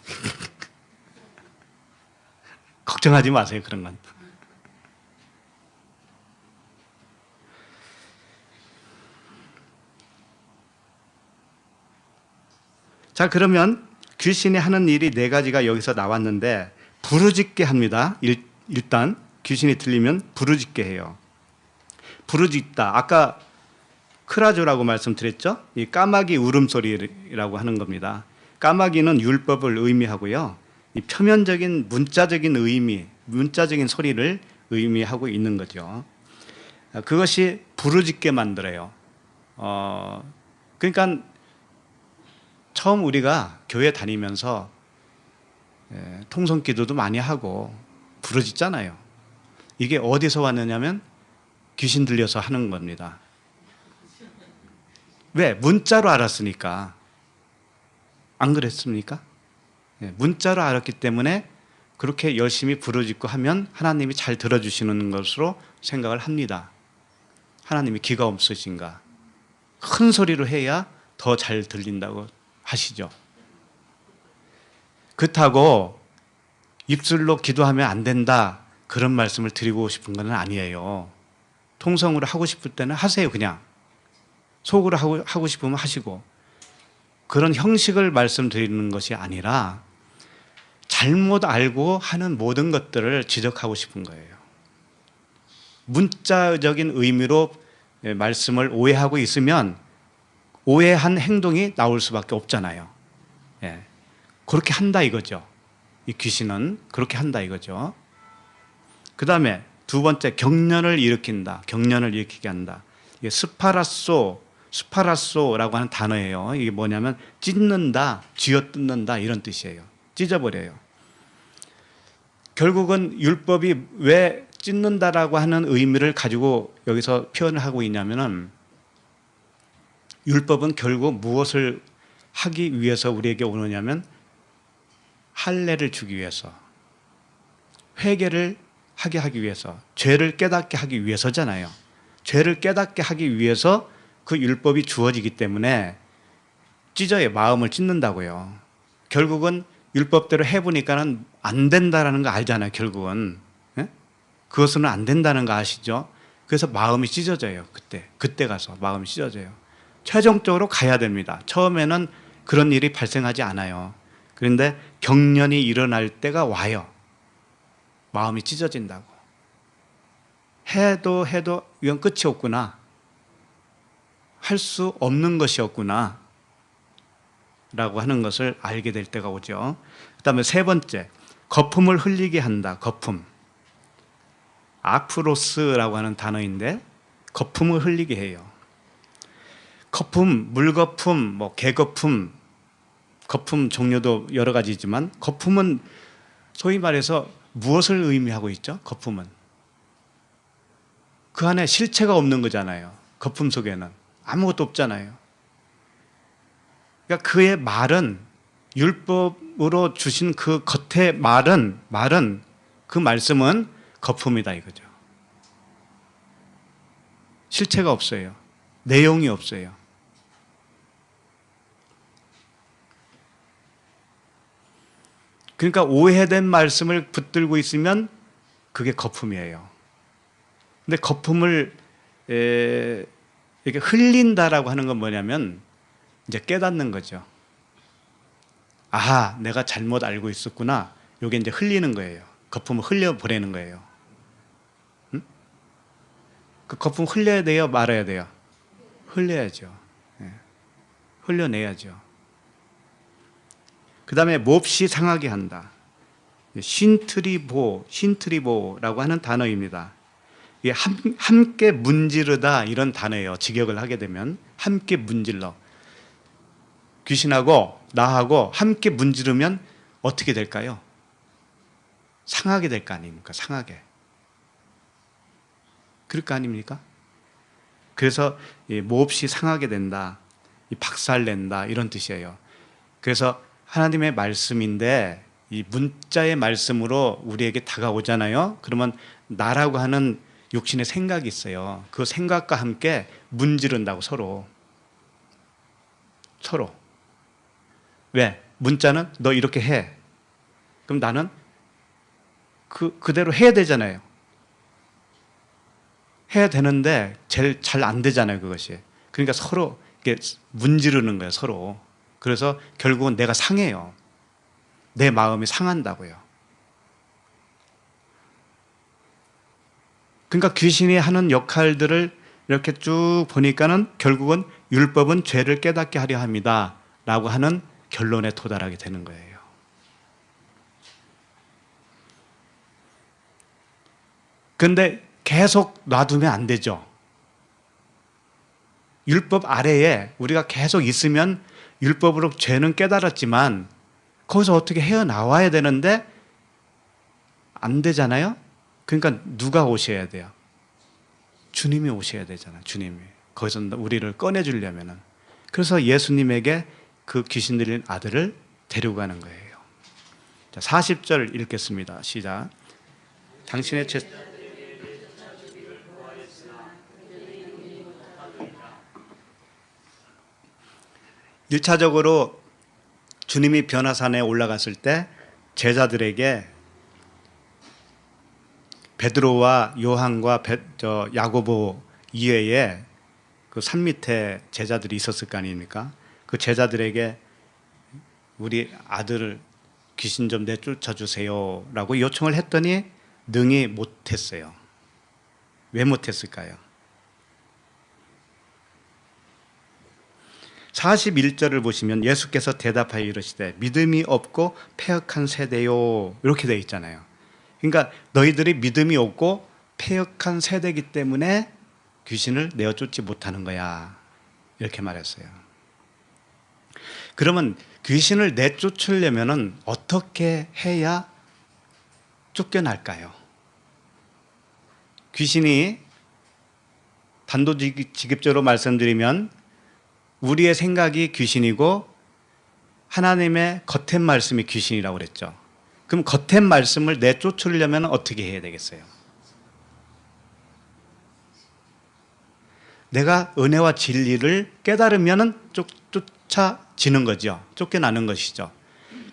걱정하지 마세요. 그런 건. 자, 그러면 귀신이 하는 일이 네 가지가 여기서 나왔는데 부르짖게 합니다. 일단 귀신이 들리면 부르짖게 해요. 부르짖다. 아까 크라조라고 말씀드렸죠? 이 까마귀 울음소리라고 하는 겁니다. 까마귀는 율법을 의미하고요. 이 표면적인 문자적인 의미, 문자적인 소리를 의미하고 있는 거죠. 그것이 부르짖게 만들어요. 그러니까 처음 우리가 교회 다니면서 통성기도도 많이 하고 부르짖잖아요. 이게 어디서 왔느냐면 귀신 들려서 하는 겁니다. 왜? 문자로 알았으니까. 안 그랬습니까? 문자로 알았기 때문에 그렇게 열심히 부르짖고 하면 하나님이 잘 들어주시는 것으로 생각을 합니다. 하나님이 귀가 없으신가? 큰 소리로 해야 더 잘 들린다고 하시죠. 그렇다고 입술로 기도하면 안 된다 그런 말씀을 드리고 싶은 건 아니에요. 통성으로 하고 싶을 때는 하세요. 그냥 속으로 하고 싶으면 하시고 그런 형식을 말씀드리는 것이 아니라 잘못 알고 하는 모든 것들을 지적하고 싶은 거예요. 문자적인 의미로 말씀을 오해하고 있으면 오해한 행동이 나올 수밖에 없잖아요. 예. 그렇게 한다 이거죠. 이 귀신은 그렇게 한다 이거죠. 그 다음에 두 번째, 경련을 일으킨다. 경련을 일으키게 한다. 이게 스파라소라고 하는 단어예요. 이게 뭐냐면 찢는다, 쥐어뜯는다 이런 뜻이에요. 찢어버려요. 결국은 율법이 왜 찢는다라고 하는 의미를 가지고 여기서 표현을 하고 있냐면은 율법은 결국 무엇을 하기 위해서 우리에게 오느냐면 할례를 주기 위해서, 회개를 하게 하기 위해서, 죄를 깨닫게 하기 위해서잖아요. 죄를 깨닫게 하기 위해서 그 율법이 주어지기 때문에 찢어요. 마음을 찢는다고요. 결국은 율법대로 해보니까는 안 된다라는 거 알잖아요. 결국은. 예? 그것은 안 된다는 거 아시죠? 그래서 마음이 찢어져요. 그때 가서 마음이 찢어져요. 최종적으로 가야 됩니다. 처음에는 그런 일이 발생하지 않아요. 그런데 경련이 일어날 때가 와요. 마음이 찢어진다고. 해도 이건 끝이 없구나. 할 수 없는 것이었구나. 라고 하는 것을 알게 될 때가 오죠. 그 다음에 세 번째, 거품을 흘리게 한다. 거품. 아프로스라고 하는 단어인데 거품을 흘리게 해요. 거품, 물거품, 뭐 개거품, 거품 종류도 여러 가지지만 거품은 소위 말해서 무엇을 의미하고 있죠? 거품은 그 안에 실체가 없는 거잖아요. 거품 속에는 아무것도 없잖아요. 그러니까 그의 말은, 율법으로 주신 그 겉의 말은 그 말씀은 거품이다 이거죠. 실체가 없어요. 내용이 없어요. 그러니까 오해된 말씀을 붙들고 있으면 그게 거품이에요. 근데 거품을 이렇게 흘린다라고 하는 건 뭐냐면 이제 깨닫는 거죠. 아하, 내가 잘못 알고 있었구나. 이게 이제 흘리는 거예요. 거품을 흘려보내는 거예요. 응? 그 거품 흘려야 돼요? 말아야 돼요? 흘려야죠. 네. 흘려내야죠. 그 다음에 몹시 상하게 한다. 신트리보라고 하는 단어입니다. 이게 함께 문지르다 이런 단어예요. 직역을 하게 되면 함께 문질러. 귀신하고 나하고 함께 문지르면 어떻게 될까요? 상하게 될 거 아닙니까? 상하게. 그럴 거 아닙니까? 그래서 몹시 상하게 된다. 박살낸다 이런 뜻이에요. 그래서 하나님의 말씀인데 이 문자의 말씀으로 우리에게 다가오잖아요. 그러면 나라고 하는 육신의 생각이 있어요. 그 생각과 함께 문지른다고 서로. 왜? 문자는 너 이렇게 해. 그럼 나는 그대로 해야 되잖아요. 해야 되는데 제일 잘 안 되잖아요, 그것이. 그러니까 서로 이렇게 문지르는 거예요, 서로. 그래서 결국은 내가 상해요. 내 마음이 상한다고요. 그러니까 귀신이 하는 역할들을 이렇게 쭉 보니까는 결국은 율법은 죄를 깨닫게 하려 합니다. 라고 하는 결론에 도달하게 되는 거예요. 그런데 계속 놔두면 안 되죠. 율법 아래에 우리가 계속 있으면 율법으로 죄는 깨달았지만 거기서 어떻게 헤어나와야 되는데 안 되잖아요. 그러니까 누가 오셔야 돼요? 주님이 오셔야 되잖아요. 주님이. 거기서 우리를 꺼내주려면은. 그래서 예수님에게 그 귀신 들린 아들을 데리고 가는 거예요. 자, 40절 읽겠습니다. 시작. 당신의 죄 1차적으로 주님이 변화산에 올라갔을 때 제자들에게 베드로와 요한과 야고보 이외에 그 산 밑에 제자들이 있었을 거 아닙니까? 그 제자들에게 우리 아들을 귀신 좀 내쫓아 주세요 라고 요청을 했더니 능히 못했어요. 왜 못했을까요? 41절을 보시면 예수께서 대답하여 이르시되 믿음이 없고 패역한 세대요, 이렇게 되어 있잖아요. 그러니까 너희들이 믿음이 없고 패역한 세대이기 때문에 귀신을 내어쫓지 못하는 거야, 이렇게 말했어요. 그러면 귀신을 내쫓으려면 어떻게 해야 쫓겨날까요? 귀신이 단도직입적으로 말씀드리면 우리의 생각이 귀신이고 하나님의 겉의 말씀이 귀신이라고 그랬죠. 그럼 겉의 말씀을 내쫓으려면 어떻게 해야 되겠어요? 내가 은혜와 진리를 깨달으면 쫓아지는 거죠. 쫓겨나는 것이죠.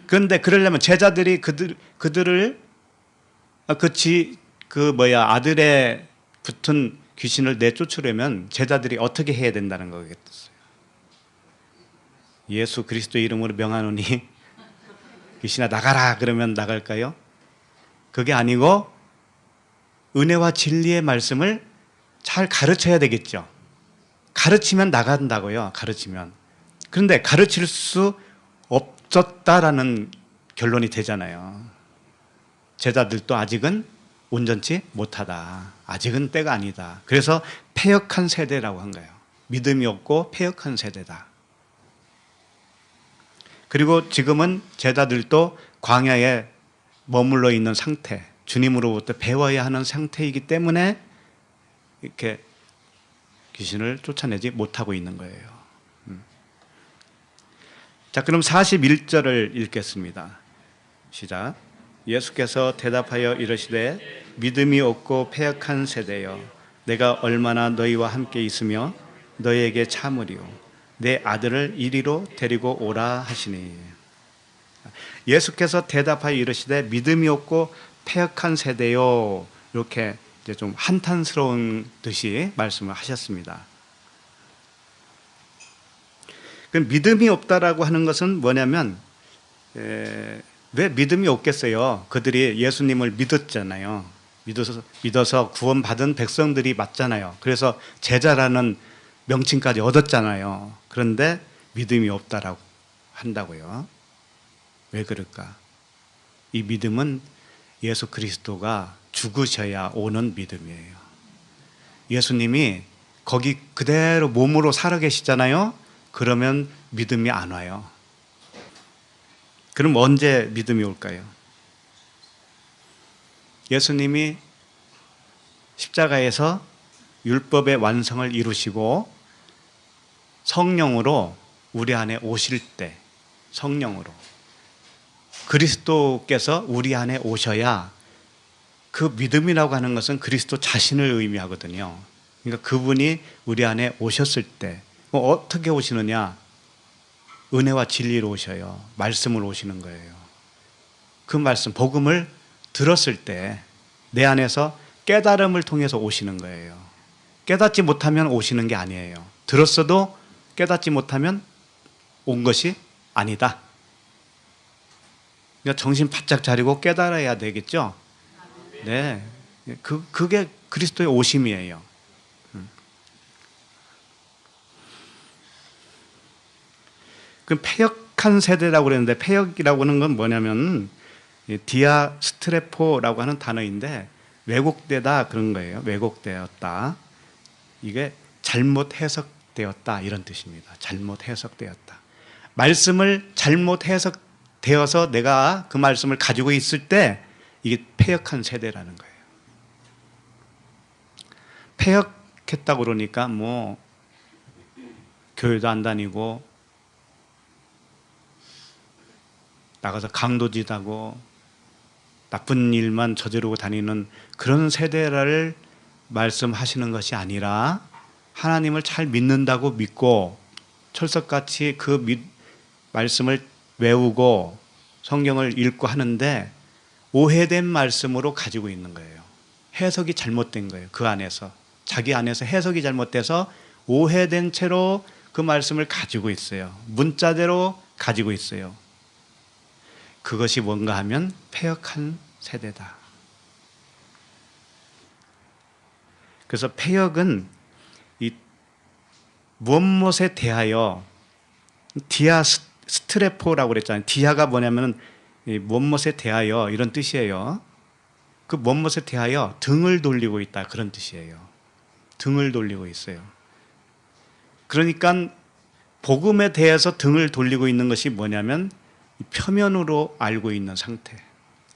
그런데 그러려면 제자들이 아들에 붙은 귀신을 내쫓으려면 제자들이 어떻게 해야 된다는 거겠어요? 예수 그리스도 이름으로 명하노니 귀신아 나가라 그러면 나갈까요? 그게 아니고 은혜와 진리의 말씀을 잘 가르쳐야 되겠죠. 가르치면 나간다고요. 가르치면. 그런데 가르칠 수 없었다라는 결론이 되잖아요. 제자들도 아직은 온전치 못하다. 아직은 때가 아니다. 그래서 패역한 세대라고 한 거예요. 믿음이 없고 패역한 세대다. 그리고 지금은 제자들도 광야에 머물러 있는 상태, 주님으로부터 배워야 하는 상태이기 때문에 이렇게 귀신을 쫓아내지 못하고 있는 거예요. 자, 그럼 41절을 읽겠습니다. 시작. 예수께서 대답하여 이르시되 믿음이 없고 패역한 세대여, 내가 얼마나 너희와 함께 있으며 너희에게 참으리요. 내 아들을 이리로 데리고 오라 하시니. 예수께서 대답하여 이르시되 믿음이 없고 패역한 세대요, 이렇게 이제 좀 한탄스러운 듯이 말씀을 하셨습니다. 그럼 믿음이 없다라고 하는 것은 뭐냐면 왜 믿음이 없겠어요? 그들이 예수님을 믿었잖아요. 믿어서 구원받은 백성들이 맞잖아요. 그래서 제자라는 명칭까지 얻었잖아요. 그런데 믿음이 없다라고 한다고요. 왜 그럴까? 이 믿음은 예수 그리스도가 죽으셔야 오는 믿음이에요. 예수님이 거기 그대로 몸으로 살아계시잖아요. 그러면 믿음이 안 와요. 그럼 언제 믿음이 올까요? 예수님이 십자가에서 율법의 완성을 이루시고 성령으로 우리 안에 오실 때, 성령으로 그리스도께서 우리 안에 오셔야, 그 믿음이라고 하는 것은 그리스도 자신을 의미하거든요. 그러니까 그분이 우리 안에 오셨을 때 어떻게 오시느냐? 은혜와 진리로 오셔요. 말씀으로 오시는 거예요. 그 말씀, 복음을 들었을 때 내 안에서 깨달음을 통해서 오시는 거예요. 깨닫지 못하면 오시는 게 아니에요. 들었어도 깨닫지 못하면 온 것이 아니다. 그러니까 정신 바짝 차리고 깨달아야 되겠죠? 네. 그게 그리스도의 오심이에요. 그 패역한 세대라고 그랬는데, 패역이라고 하는 건 뭐냐면 디아스트레포라고 하는 단어인데 왜곡되다 그런 거예요. 왜곡되었다. 이게 잘못 해석되었다 이런 뜻입니다. 잘못 해석되었다. 말씀을 잘못 해석되어서 내가 그 말씀을 가지고 있을 때 이게 패역한 세대라는 거예요. 패역했다고 그러니까 뭐 교회도 안 다니고 나가서 강도짓하고 나쁜 일만 저지르고 다니는 그런 세대를 말씀하시는 것이 아니라, 하나님을 잘 믿는다고 믿고 철석같이 그 말씀을 외우고 성경을 읽고 하는데 오해된 말씀으로 가지고 있는 거예요. 해석이 잘못된 거예요. 그 안에서 자기 안에서 해석이 잘못돼서 오해된 채로 그 말씀을 가지고 있어요. 문자대로 가지고 있어요. 그것이 뭔가 하면 패역한 세대다. 그래서 패역은 이 무엇에 대하여, 디아 스트레포라고 그랬잖아요. 디아가 뭐냐면 무엇에 대하여 이런 뜻이에요. 그 무엇에 대하여 등을 돌리고 있다, 그런 뜻이에요. 등을 돌리고 있어요. 그러니까 복음에 대해서 등을 돌리고 있는 것이 뭐냐면 표면으로 알고 있는 상태,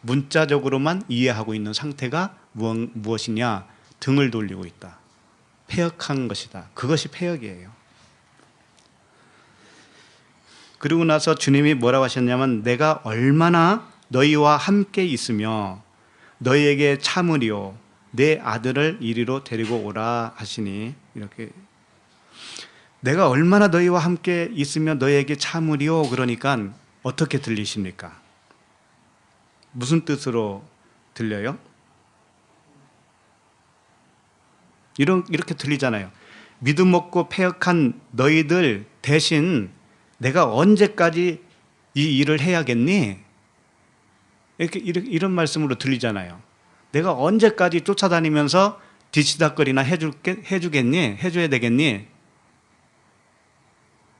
문자적으로만 이해하고 있는 상태가 무엇이냐? 등을 돌리고 있다. 패역한 것이다. 그것이 패역이에요. 그리고 나서 주님이 뭐라고 하셨냐면 내가 얼마나 너희와 함께 있으며 너희에게 참으리요 내 아들을 이리로 데리고 오라 하시니, 이렇게 내가 얼마나 너희와 함께 있으며 너희에게 참으리요, 그러니까 어떻게 들리십니까? 무슨 뜻으로 들려요? 이렇게 들리잖아요. 믿음 없고 패역한 너희들 대신 내가 언제까지 이 일을 해야겠니? 이런 말씀으로 들리잖아요. 내가 언제까지 쫓아다니면서 뒤치다거리나 해주겠니? 해줘야 되겠니?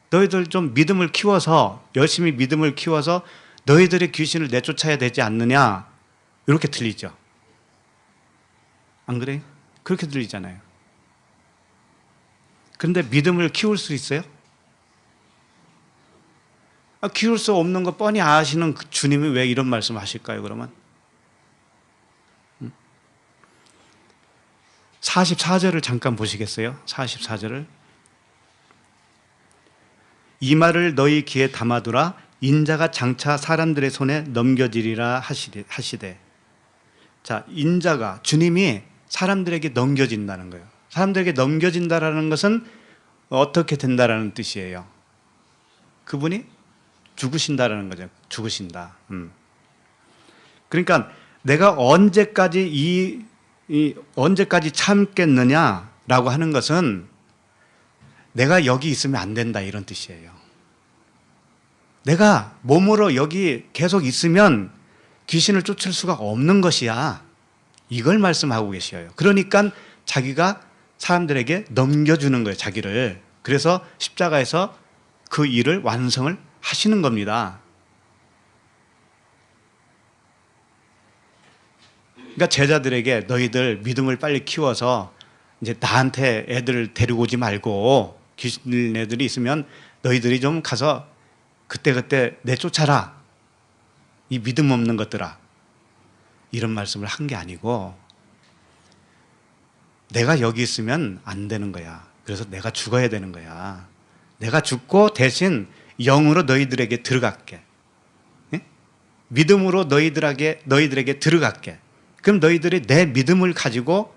너희들 좀 믿음을 키워서, 열심히 믿음을 키워서 너희들의 귀신을 내쫓아야 되지 않느냐? 이렇게 들리죠. 안 그래요? 그렇게 들리잖아요. 그런데 믿음을 키울 수 있어요? 키울 수 없는 거 뻔히 아시는 그 주님이 왜 이런 말씀 하실까요, 그러면? 44절을 잠깐 보시겠어요? 44절을. 이 말을 너희 귀에 담아두라. 인자가 장차 사람들의 손에 넘겨지리라 하시되. 자, 인자가, 주님이 사람들에게 넘겨진다는 거예요. 사람들에게 넘겨진다라는 것은 어떻게 된다라는 뜻이에요. 그분이 죽으신다라는 거죠. 죽으신다. 그러니까 내가 언제까지 언제까지 참겠느냐라고 하는 것은 내가 여기 있으면 안 된다, 이런 뜻이에요. 내가 몸으로 여기 계속 있으면 귀신을 쫓을 수가 없는 것이야. 이걸 말씀하고 계셔요. 그러니까 자기가 사람들에게 넘겨주는 거예요, 자기를. 그래서 십자가에서 그 일을 완성을 하시는 겁니다. 그러니까 제자들에게 너희들 믿음을 빨리 키워서 이제 나한테 애들 데리고 오지 말고 귀신 애들이 있으면 너희들이 좀 가서 그때그때 내쫓아라. 이 믿음 없는 것들아. 이런 말씀을 한 게 아니고 내가 여기 있으면 안 되는 거야. 그래서 내가 죽어야 되는 거야. 내가 죽고 대신 영으로 너희들에게 들어갈게. 예? 믿음으로 너희들에게 들어갈게. 그럼 너희들이 내 믿음을 가지고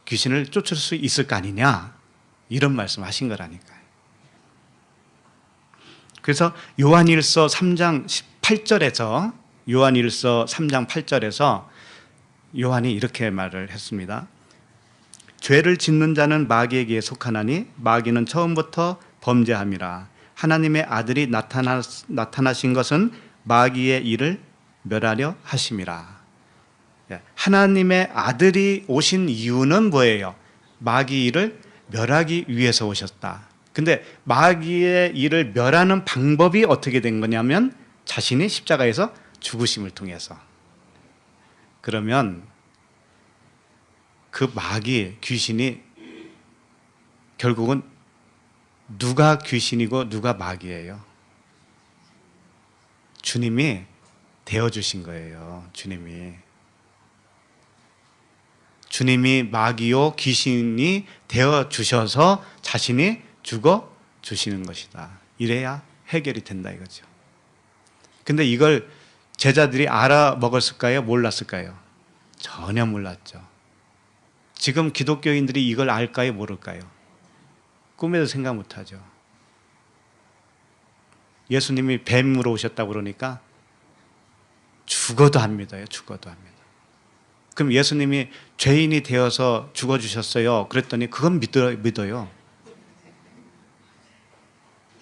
귀신을 쫓을 수 있을 거 아니냐? 이런 말씀 하신 거라니까요. 그래서 요한일서 3장 8절에서 요한일서 3장 8절에서 요한이 이렇게 말을 했습니다. 죄를 짓는 자는 마귀에게 속하나니 마귀는 처음부터 범죄함이라. 하나님의 아들이 나타나신 것은 마귀의 일을 멸하려 하심이라. 하나님의 아들이 오신 이유는 뭐예요? 마귀 일을 멸하기 위해서 오셨다. 근데 마귀의 일을 멸하는 방법이 어떻게 된 거냐면 자신이 십자가에서 죽으심을 통해서. 그러면 그 마귀, 귀신이 결국은 누가 귀신이고 누가 마귀예요? 주님이 되어주신 거예요. 주님이 마귀요 귀신이 되어주셔서 자신이 죽어주시는 것이다. 이래야 해결이 된다 이거죠. 근데 이걸 제자들이 알아먹었을까요? 몰랐을까요? 전혀 몰랐죠. 지금 기독교인들이 이걸 알까요? 모를까요? 꿈에도 생각 못하죠. 예수님이 뱀으로 오셨다고 그러니까 죽어도 안 믿어요. 죽어도 안 믿어요. 그럼 예수님이 죄인이 되어서 죽어주셨어요. 그랬더니 그건 믿어요.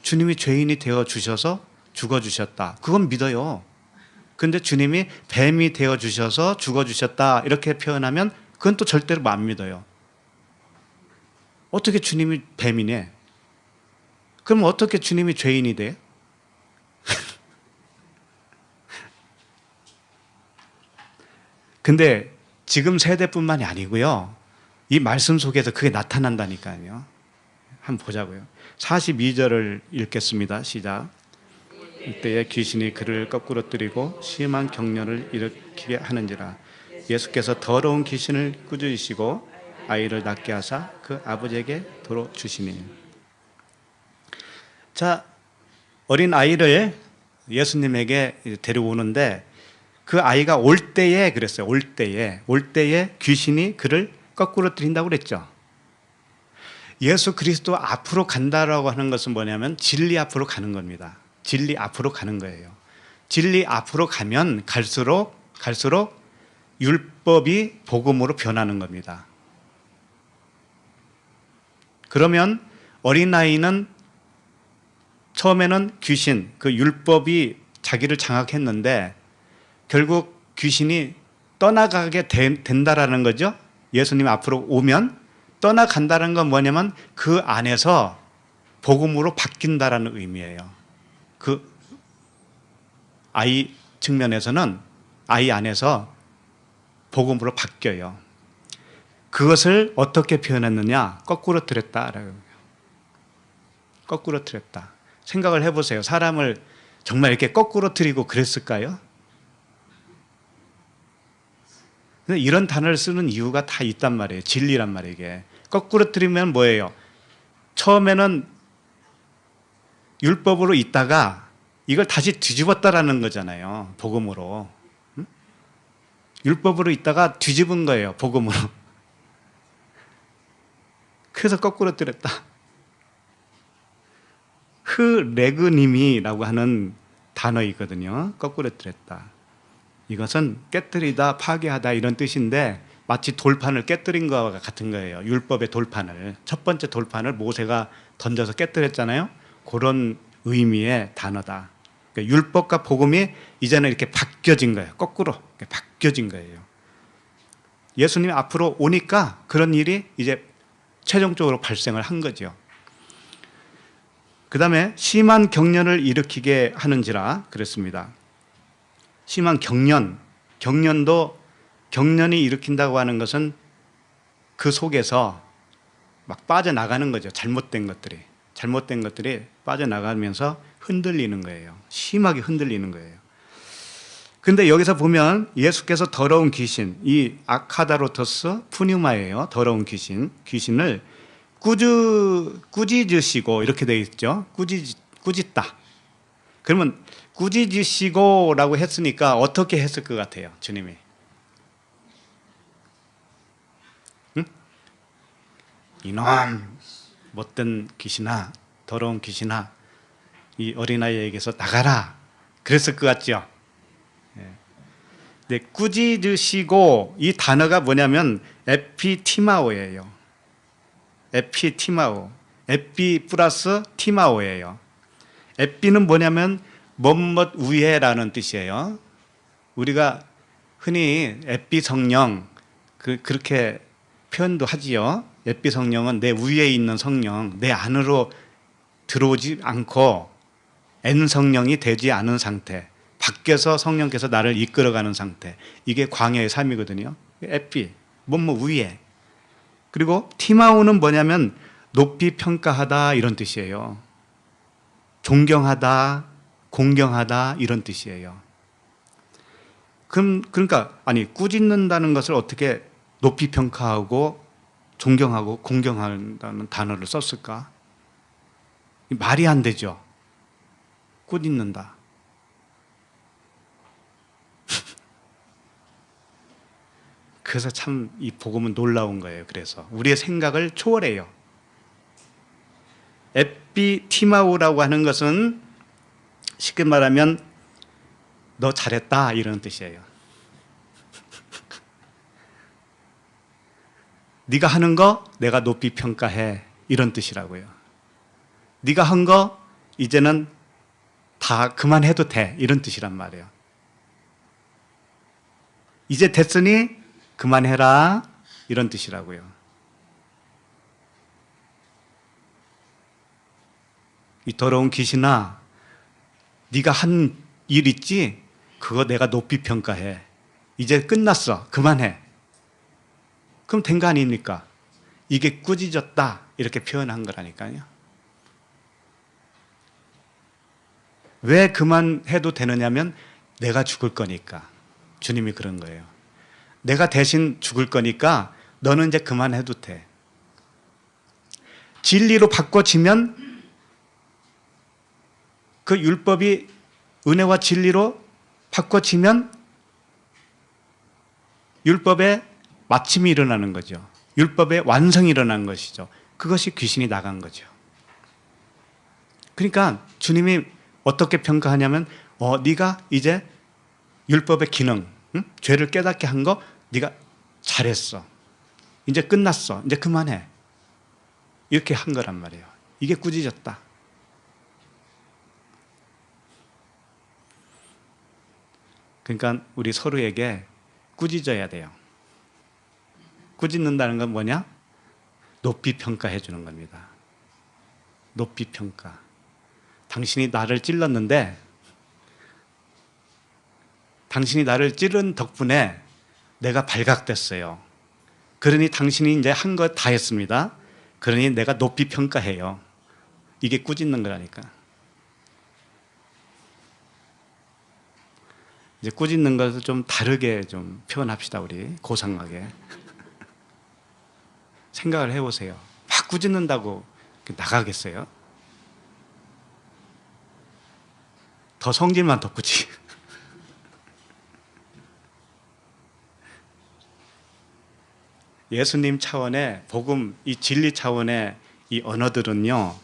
주님이 죄인이 되어 주셔서 죽어 주셨다. 그건 믿어요. 근데 주님이 뱀이 되어 주셔서 죽어 주셨다 이렇게 표현하면 그건 또 절대로 안 믿어요. 어떻게 주님이 뱀이네? 그럼 어떻게 주님이 죄인이 돼? 근데 지금 세대뿐만이 아니고요. 이 말씀 속에서 그게 나타난다니까요. 한번 보자고요. 42절을 읽겠습니다. 시작. 이때에 귀신이 그를 거꾸로 뜨리고 심한 격렬을 일으키게 하는지라. 예수께서 더러운 귀신을 꾸짖으시고 아이를 낫게 하사 그 아버지에게 도로 주시니. 자, 어린 아이를 예수님에게 데려오는데 그 아이가 올 때에 그랬어요. 올 때에 귀신이 그를 거꾸로 뜨린다고 그랬죠. 예수 그리스도 앞으로 간다라고 하는 것은 뭐냐면 진리 앞으로 가는 겁니다. 진리 앞으로 가는 거예요. 진리 앞으로 가면 갈수록 율법이 복음으로 변하는 겁니다. 그러면 어린아이는 처음에는 귀신, 그 율법이 자기를 장악했는데 결국 귀신이 떠나가게 된다라는 거죠. 예수님 앞으로 오면 떠나간다는 건 뭐냐면 그 안에서 복음으로 바뀐다라는 의미예요. 그 아이 측면에서는 아이 안에서 복음으로 바뀌어요. 그것을 어떻게 표현했느냐? 거꾸로 틀었다라고. 거꾸로 틀었다. 생각을 해보세요. 사람을 정말 이렇게 거꾸로 틀리고 그랬을까요? 근데 이런 단어를 쓰는 이유가 다 있단 말이에요. 진리란 말이에요. 이게. 거꾸로 틀리면 뭐예요? 처음에는 율법으로 있다가 이걸 다시 뒤집었다라는 거잖아요. 복음으로. 응? 율법으로 있다가 뒤집은 거예요. 복음으로. 그래서 거꾸로 틀었다. 흐레그님이라고 하는 단어이거든요. 거꾸로 틀었다. 이것은 깨뜨리다, 파괴하다 이런 뜻인데 마치 돌판을 깨뜨린 것과 같은 거예요. 율법의 돌판을. 첫 번째 돌판을 모세가 던져서 깨뜨렸잖아요. 그런 의미의 단어다. 그러니까 율법과 복음이 이제는 이렇게 바뀌어진 거예요. 거꾸로 이렇게 바뀌어진 거예요. 예수님이 앞으로 오니까 그런 일이 이제 최종적으로 발생을 한 거죠. 그 다음에 심한 경련을 일으키게 하는지라 그랬습니다. 심한 경련이 일으킨다고 하는 것은 그 속에서 막 빠져나가는 거죠. 잘못된 것들이 빠져나가면서 흔들리는 거예요. 심하게 흔들리는 거예요. 근데 여기서 보면 예수께서 더러운 귀신, 이 아카다로토스 푸뉴마예요. 더러운 귀신을 꾸짖으시고 이렇게 되어 있죠. 꾸짖다. 그러면 꾸짖으시고라고 했으니까 어떻게 했을 것 같아요, 주님이? 응? 이놈 못된 귀신아, 더러운 귀신아, 이 어린아이에게서 나가라. 그랬을 것 같죠? 네, 꾸짖으시고 이 단어가 뭐냐면 에피티마오예요. 에피티마오. 에피 플러스 티마오예요. 에피는 뭐냐면 뭐뭇 위에라는 뜻이에요. 우리가 흔히 에피 성령 그렇게 표현도 하지요. 에피 성령은 내 위에 있는 성령, 내 안으로 들어오지 않고 N 성령이 되지 않은 상태, 밖에서 성령께서 나를 이끌어가는 상태, 이게 광야의 삶이거든요. 에피, 뭐뭐 위에. 그리고 티마오는 뭐냐면 높이 평가하다 이런 뜻이에요. 존경하다, 공경하다 이런 뜻이에요. 그러니까 꾸짖는다는 것을 어떻게 높이 평가하고 존경하고 공경한다는 단어를 썼을까? 말이 안 되죠. 꾸짖는다. 그래서 참 이 복음은 놀라운 거예요. 그래서 우리의 생각을 초월해요. 에피티마오라고 하는 것은 쉽게 말하면 너 잘했다 이런 뜻이에요. 네가 하는 거 내가 높이 평가해 이런 뜻이라고요. 네가 한 거 이제는 다 그만해도 돼, 이런 뜻이란 말이에요. 이제 됐으니 그만해라, 이런 뜻이라고요. 이 더러운 귀신아, 네가 한 일 있지? 그거 내가 높이 평가해. 이제 끝났어, 그만해. 그럼 된 거 아닙니까? 이게 꾸짖었다, 이렇게 표현한 거라니까요. 왜 그만해도 되느냐면 내가 죽을 거니까. 주님이 그런 거예요. 내가 대신 죽을 거니까 너는 이제 그만해도 돼. 진리로 바꿔지면 그 율법이 은혜와 진리로 바꿔지면 율법의 마침이 일어나는 거죠. 율법의 완성이 일어난 것이죠. 그것이 귀신이 나간 거죠. 그러니까 주님이 어떻게 평가하냐면 네가 이제 율법의 기능, 죄를 깨닫게 한 거 네가 잘했어. 이제 끝났어. 이제 그만해. 이렇게 한 거란 말이에요. 이게 꾸짖었다. 그러니까 우리 서로에게 꾸짖어야 돼요. 꾸짖는다는 건 뭐냐? 높이 평가해 주는 겁니다. 높이 평가. 당신이 나를 찔렀는데 당신이 나를 찌른 덕분에 내가 발각됐어요. 그러니 당신이 이제 한 거 다 했습니다. 그러니 내가 높이 평가해요. 이게 꾸짖는 거라니까. 이제 꾸짖는 것을 좀 다르게 좀 표현합시다, 우리. 고상하게. 생각을 해보세요. 막 꾸짖는다고 나가겠어요? 더 성질만 돋구지. 예수님 차원의 복음, 이 진리 차원의 이 언어들은요,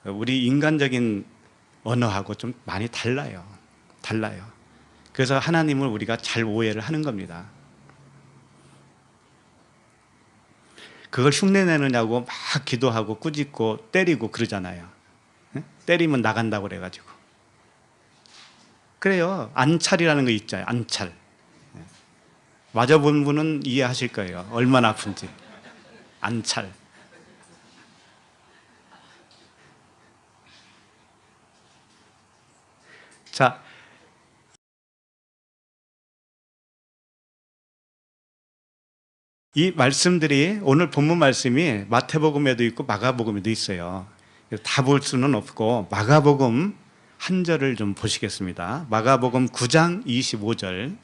우리 인간적인 언어하고 좀 많이 달라요. 달라요. 그래서 하나님을 우리가 잘 오해를 하는 겁니다. 그걸 흉내내느냐고 막 기도하고 꾸짖고 때리고 그러잖아요. 때리면 나간다고 그래가지고. 그래요. 안찰이라는 거 있잖아요. 안찰. 맞아본 분은 이해하실 거예요. 얼마나 아픈지. 안찰. 자, 이 말씀들이 오늘 본문 말씀이 마태복음에도 있고 마가복음에도 있어요. 다 볼 수는 없고 마가복음 한 절을 좀 보시겠습니다. 마가복음 9장 25절.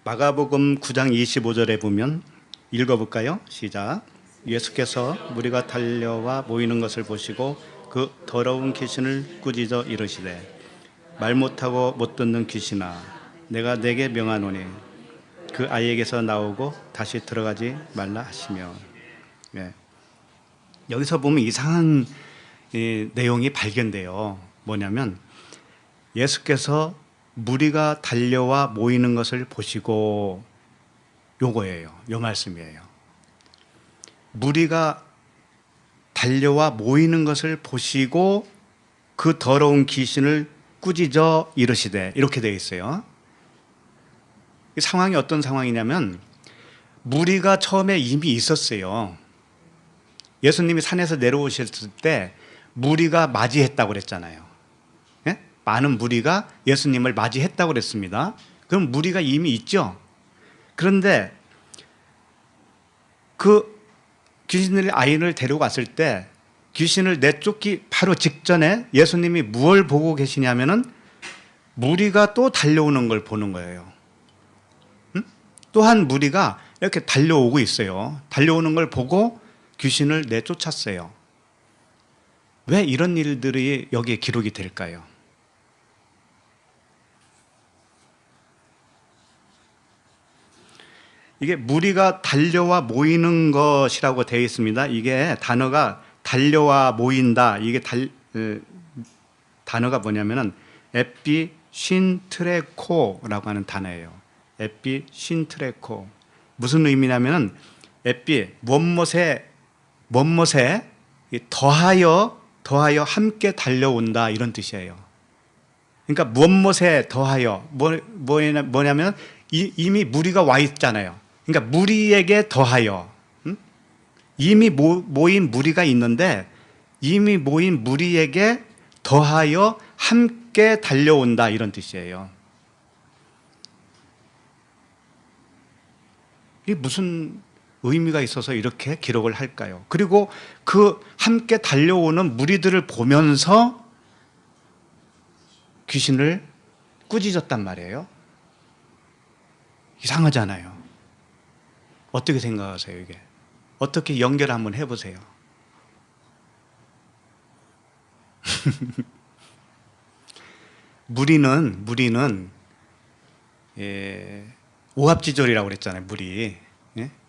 마가복음 9장 25절에 보면 읽어볼까요? 시작. 예수께서 무리가 달려와 모이는 것을 보시고 그 더러운 귀신을 꾸짖어 이르시되 말 못하고 못 듣는 귀신아 내가 내게 명하노니 그 아이에게서 나오고 다시 들어가지 말라 하시며. 네. 여기서 보면 이상한 내용이 발견돼요. 뭐냐면 예수께서 무리가 달려와 모이는 것을 보시고, 요거예요. 요 말씀이에요. 무리가 달려와 모이는 것을 보시고 그 더러운 귀신을 꾸짖어 이르시되, 이렇게 되어 있어요. 이 상황이 어떤 상황이냐면 무리가 처음에 이미 있었어요. 예수님이 산에서 내려오셨을 때 무리가 맞이했다고 그랬잖아요. 예? 많은 무리가 예수님을 맞이했다고 그랬습니다. 그럼 무리가 이미 있죠. 그런데 그 귀신들이 아이를 데려갔을 때 귀신을 내쫓기 바로 직전에 예수님이 무엇을 보고 계시냐면은 무리가 또 달려오는 걸 보는 거예요. 또한 무리가 이렇게 달려오고 있어요. 달려오는 걸 보고 귀신을 내쫓았어요. 왜 이런 일들이 여기에 기록이 될까요? 이게 무리가 달려와 모이는 것이라고 되어 있습니다. 이게 단어가 달려와 모인다. 이게 단어가 뭐냐면은 에피신트레코라고 하는 단어예요. 에피신트레코. 무슨 의미냐면은 에피, 무엇에 더하여 함께 달려온다 이런 뜻이에요. 그러니까 무엇에 더하여 뭐냐면 이미 무리가 와 있잖아요. 그러니까 무리에게 더하여 이미 모인 무리가 있는데 이미 모인 무리에게 더하여 함께 달려온다 이런 뜻이에요. 이게 무슨 의미가 있어서 이렇게 기록을 할까요? 그리고 그 함께 달려오는 무리들을 보면서 귀신을 꾸짖었단 말이에요. 이상하잖아요. 어떻게 생각하세요, 이게? 어떻게 연결 한번 해보세요. 무리는 오합지졸이라고 그랬잖아요. 무리.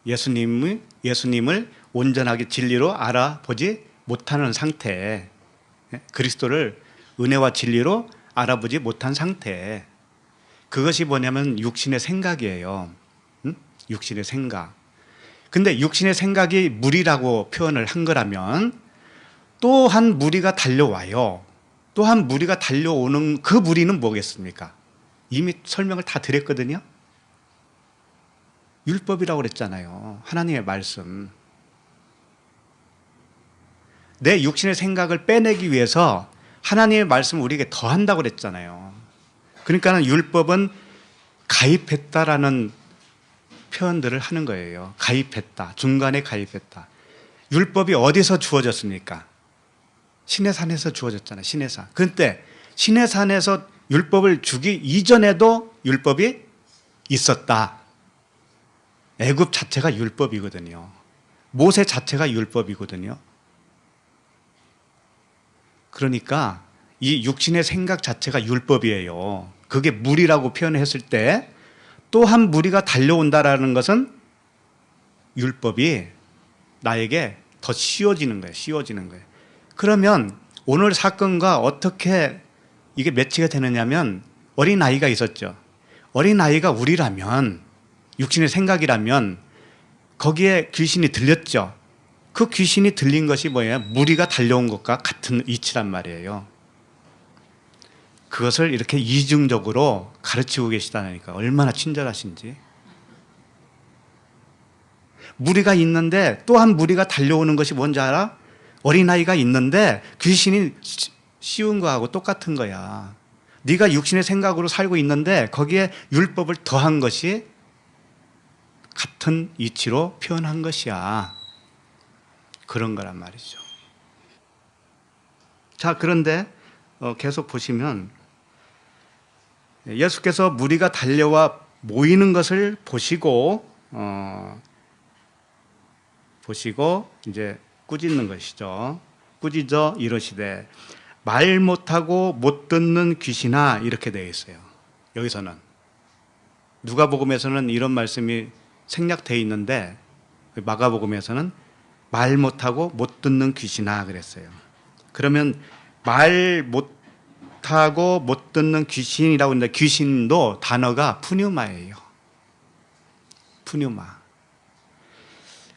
예수님을 온전하게 진리로 알아보지 못하는 상태, 그리스도를 은혜와 진리로 알아보지 못한 상태. 그것이 뭐냐면 육신의 생각이에요. 육신의 생각. 근데 육신의 생각이 무리라고 표현을 한 거라면 또 한 무리가 달려와요. 또 한 무리가 달려오는 그 무리는 뭐겠습니까? 이미 설명을 다 드렸거든요. 율법이라고 그랬잖아요. 하나님의 말씀. 내 육신의 생각을 빼내기 위해서 하나님의 말씀을 우리에게 더한다고 그랬잖아요. 그러니까 율법은 가입했다라는 표현들을 하는 거예요. 가입했다. 중간에 가입했다. 율법이 어디서 주어졌습니까? 시내산에서 주어졌잖아요. 시내산. 그런데 시내산에서 율법을 주기 이전에도 율법이 있었다. 애굽 자체가 율법이거든요. 모세 자체가 율법이거든요. 그러니까 이 육신의 생각 자체가 율법이에요. 그게 무리라고 표현했을 때 또 한 무리가 달려온다라는 것은 율법이 나에게 더 씌워지는 거예요. 씌워지는 거예요. 그러면 오늘 사건과 어떻게 이게 매치가 되느냐면 어린아이가 있었죠. 어린아이가 우리라면 육신의 생각이라면 거기에 귀신이 들렸죠. 그 귀신이 들린 것이 뭐예요? 무리가 달려온 것과 같은 이치란 말이에요. 그것을 이렇게 이중적으로 가르치고 계시다니까 얼마나 친절하신지. 무리가 있는데 또 한 무리가 달려오는 것이 뭔지 알아? 어린아이가 있는데 귀신이 씌운 거하고 똑같은 거야. 네가 육신의 생각으로 살고 있는데 거기에 율법을 더한 것이 같은 이치로 표현한 것이야. 그런 거란 말이죠. 자, 그런데 계속 보시면 예수께서 무리가 달려와 모이는 것을 보시고 이제 꾸짖는 것이죠. 꾸짖어 이러시되 말 못하고 못 듣는 귀신아, 이렇게 되어 있어요. 여기서는 누가복음에서는 이런 말씀이 생략되어 있는데 마가복음에서는 말 못하고 못 듣는 귀신아 그랬어요. 그러면 말 못하고 못 듣는 귀신이라고 하는데 귀신도 단어가 푸뉴마예요. 푸뉴마.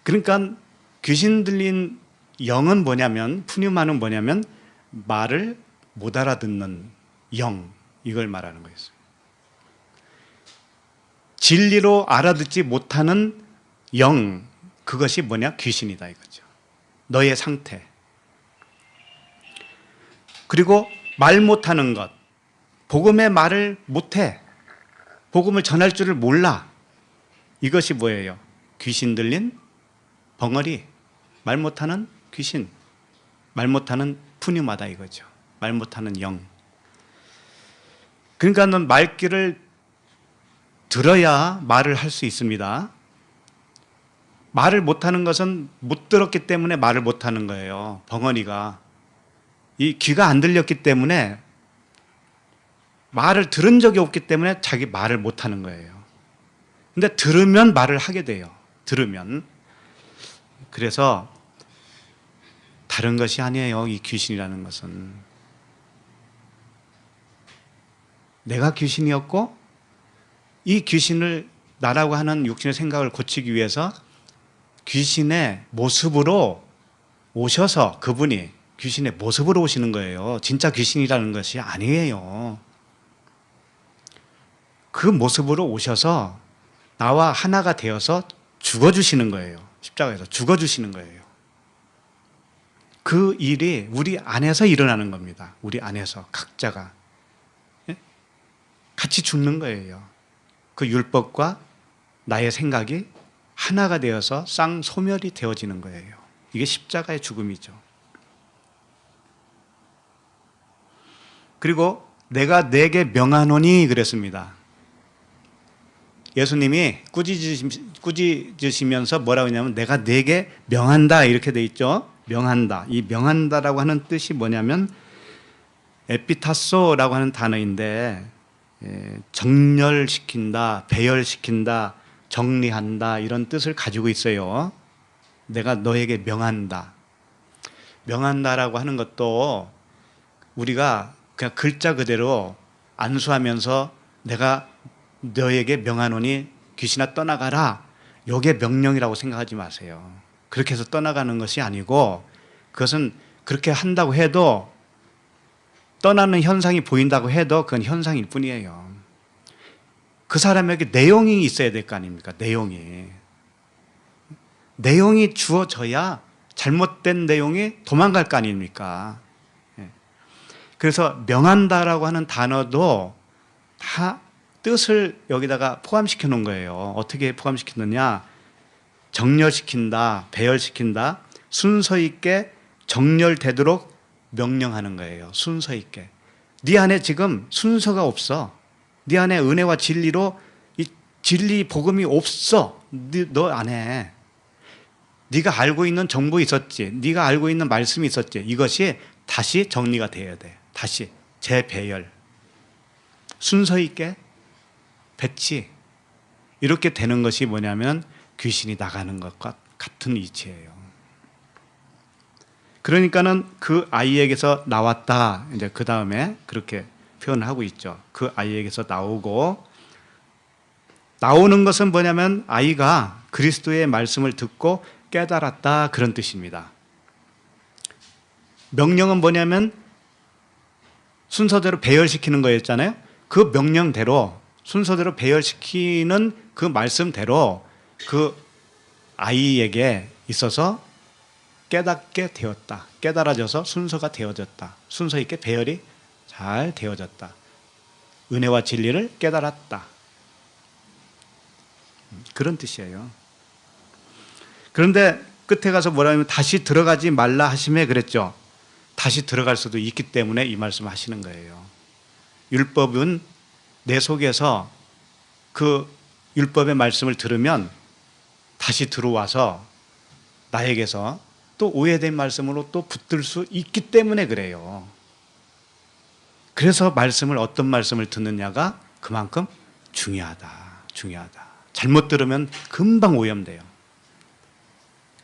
그러니까 귀신 들린 영은 뭐냐면, 푸뉴마는 뭐냐면 말을 못 알아듣는 영, 이걸 말하는 거였어요. 진리로 알아듣지 못하는 영, 그것이 뭐냐? 귀신이다 이거죠. 너의 상태. 그리고 말 못하는 것, 복음의 말을 못해, 복음을 전할 줄을 몰라. 이것이 뭐예요? 귀신 들린 벙어리, 말 못하는 귀신, 말 못하는 푸뉴마다 이거죠. 말 못하는 영. 그러니까 넌 말귀를 들어야 말을 할 수 있습니다. 말을 못하는 것은 못 들었기 때문에 말을 못하는 거예요. 벙어리가. 이 귀가 안 들렸기 때문에, 말을 들은 적이 없기 때문에 자기 말을 못하는 거예요. 근데 들으면 말을 하게 돼요. 들으면. 그래서 다른 것이 아니에요. 이 귀신이라는 것은. 내가 귀신이었고 이 귀신을, 나라고 하는 육신의 생각을 고치기 위해서 귀신의 모습으로 오셔서 그분이 귀신의 모습으로 오시는 거예요. 진짜 귀신이라는 것이 아니에요. 그 모습으로 오셔서 나와 하나가 되어서 죽어주시는 거예요. 십자가에서 죽어주시는 거예요. 그 일이 우리 안에서 일어나는 겁니다. 우리 안에서 각자가 같이 죽는 거예요. 그 율법과 나의 생각이 하나가 되어서 쌍소멸이 되어지는 거예요. 이게 십자가의 죽음이죠. 그리고 내가 네게 명하노니 그랬습니다. 예수님이 꾸짖으시면서 뭐라고 했냐면 내가 네게 명한다 이렇게 돼 있죠. 명한다. 이 명한다라고 하는 뜻이 뭐냐면 에피타소라고 하는 단어인데 정렬시킨다, 배열시킨다, 정리한다 이런 뜻을 가지고 있어요. 내가 너에게 명한다. 명한다라고 하는 것도 우리가 그냥 글자 그대로 안수하면서 내가 너에게 명하노니 귀신아 떠나가라. 이게 명령이라고 생각하지 마세요. 그렇게 해서 떠나가는 것이 아니고 그것은 그렇게 한다고 해도 떠나는 현상이 보인다고 해도 그건 현상일 뿐이에요. 그 사람에게 내용이 있어야 될 거 아닙니까? 내용이 주어져야 잘못된 내용이 도망갈 거 아닙니까? 그래서 명한다라고 하는 단어도 다 뜻을 여기다가 포함시켜 놓은 거예요. 어떻게 포함시키느냐? 정렬시킨다, 배열시킨다, 순서 있게 정렬되도록 명령하는 거예요. 순서 있게. 네 안에 지금 순서가 없어. 네 안에 은혜와 진리로 이 진리 복음이 없어. 너 안에. 네가 알고 있는 정보 있었지. 네가 알고 있는 말씀이 있었지. 이것이 다시 정리가 돼야 돼. 다시 재배열. 순서 있게 배치. 이렇게 되는 것이 뭐냐면 귀신이 나가는 것과 같은 이치예요. 그러니까는 그 아이에게서 나왔다. 이제 그 다음에 그렇게 표현을 하고 있죠. 그 아이에게서 나오고, 나오는 것은 뭐냐면 아이가 그리스도의 말씀을 듣고 깨달았다. 그런 뜻입니다. 명령은 뭐냐면 순서대로 배열시키는 거였잖아요. 그 명령대로 순서대로 배열시키는 그 말씀대로 그 아이에게 있어서 깨닫게 되었다. 깨달아져서 순서가 되어졌다. 순서 있게 배열이 잘 되어졌다. 은혜와 진리를 깨달았다. 그런 뜻이에요. 그런데 끝에 가서 뭐라 하면 다시 들어가지 말라 하심에 그랬죠. 다시 들어갈 수도 있기 때문에 이 말씀을 하시는 거예요. 율법은 내 속에서 그 율법의 말씀을 들으면 다시 들어와서 나에게서 또 오해된 말씀으로 또 붙들 수 있기 때문에 그래요. 그래서 말씀을 어떤 말씀을 듣느냐가 그만큼 중요하다. 잘못 들으면 금방 오염돼요.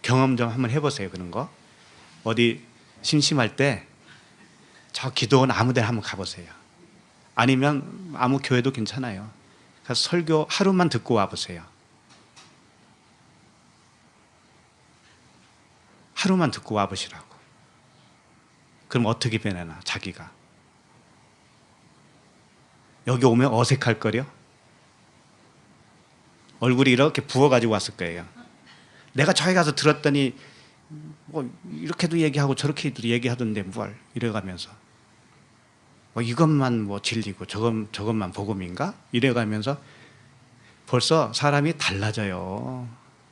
경험 좀 한번 해보세요. 그런 거. 어디 심심할 때 저 기도원 아무 데나 한번 가보세요. 아니면 아무 교회도 괜찮아요. 가서 설교 하루만 듣고 와보세요. 하루만 듣고 와보시라고. 그럼 어떻게 변하나 자기가. 여기 오면 어색할 거려. 얼굴이 이렇게 부어가지고 왔을 거예요. 내가 저기 가서 들었더니 뭐 이렇게도 얘기하고 저렇게도 얘기하던데 뭘 이래가면서 뭐 이것만 뭐 진리고 저것만 복음인가? 이래가면서 벌써 사람이 달라져요.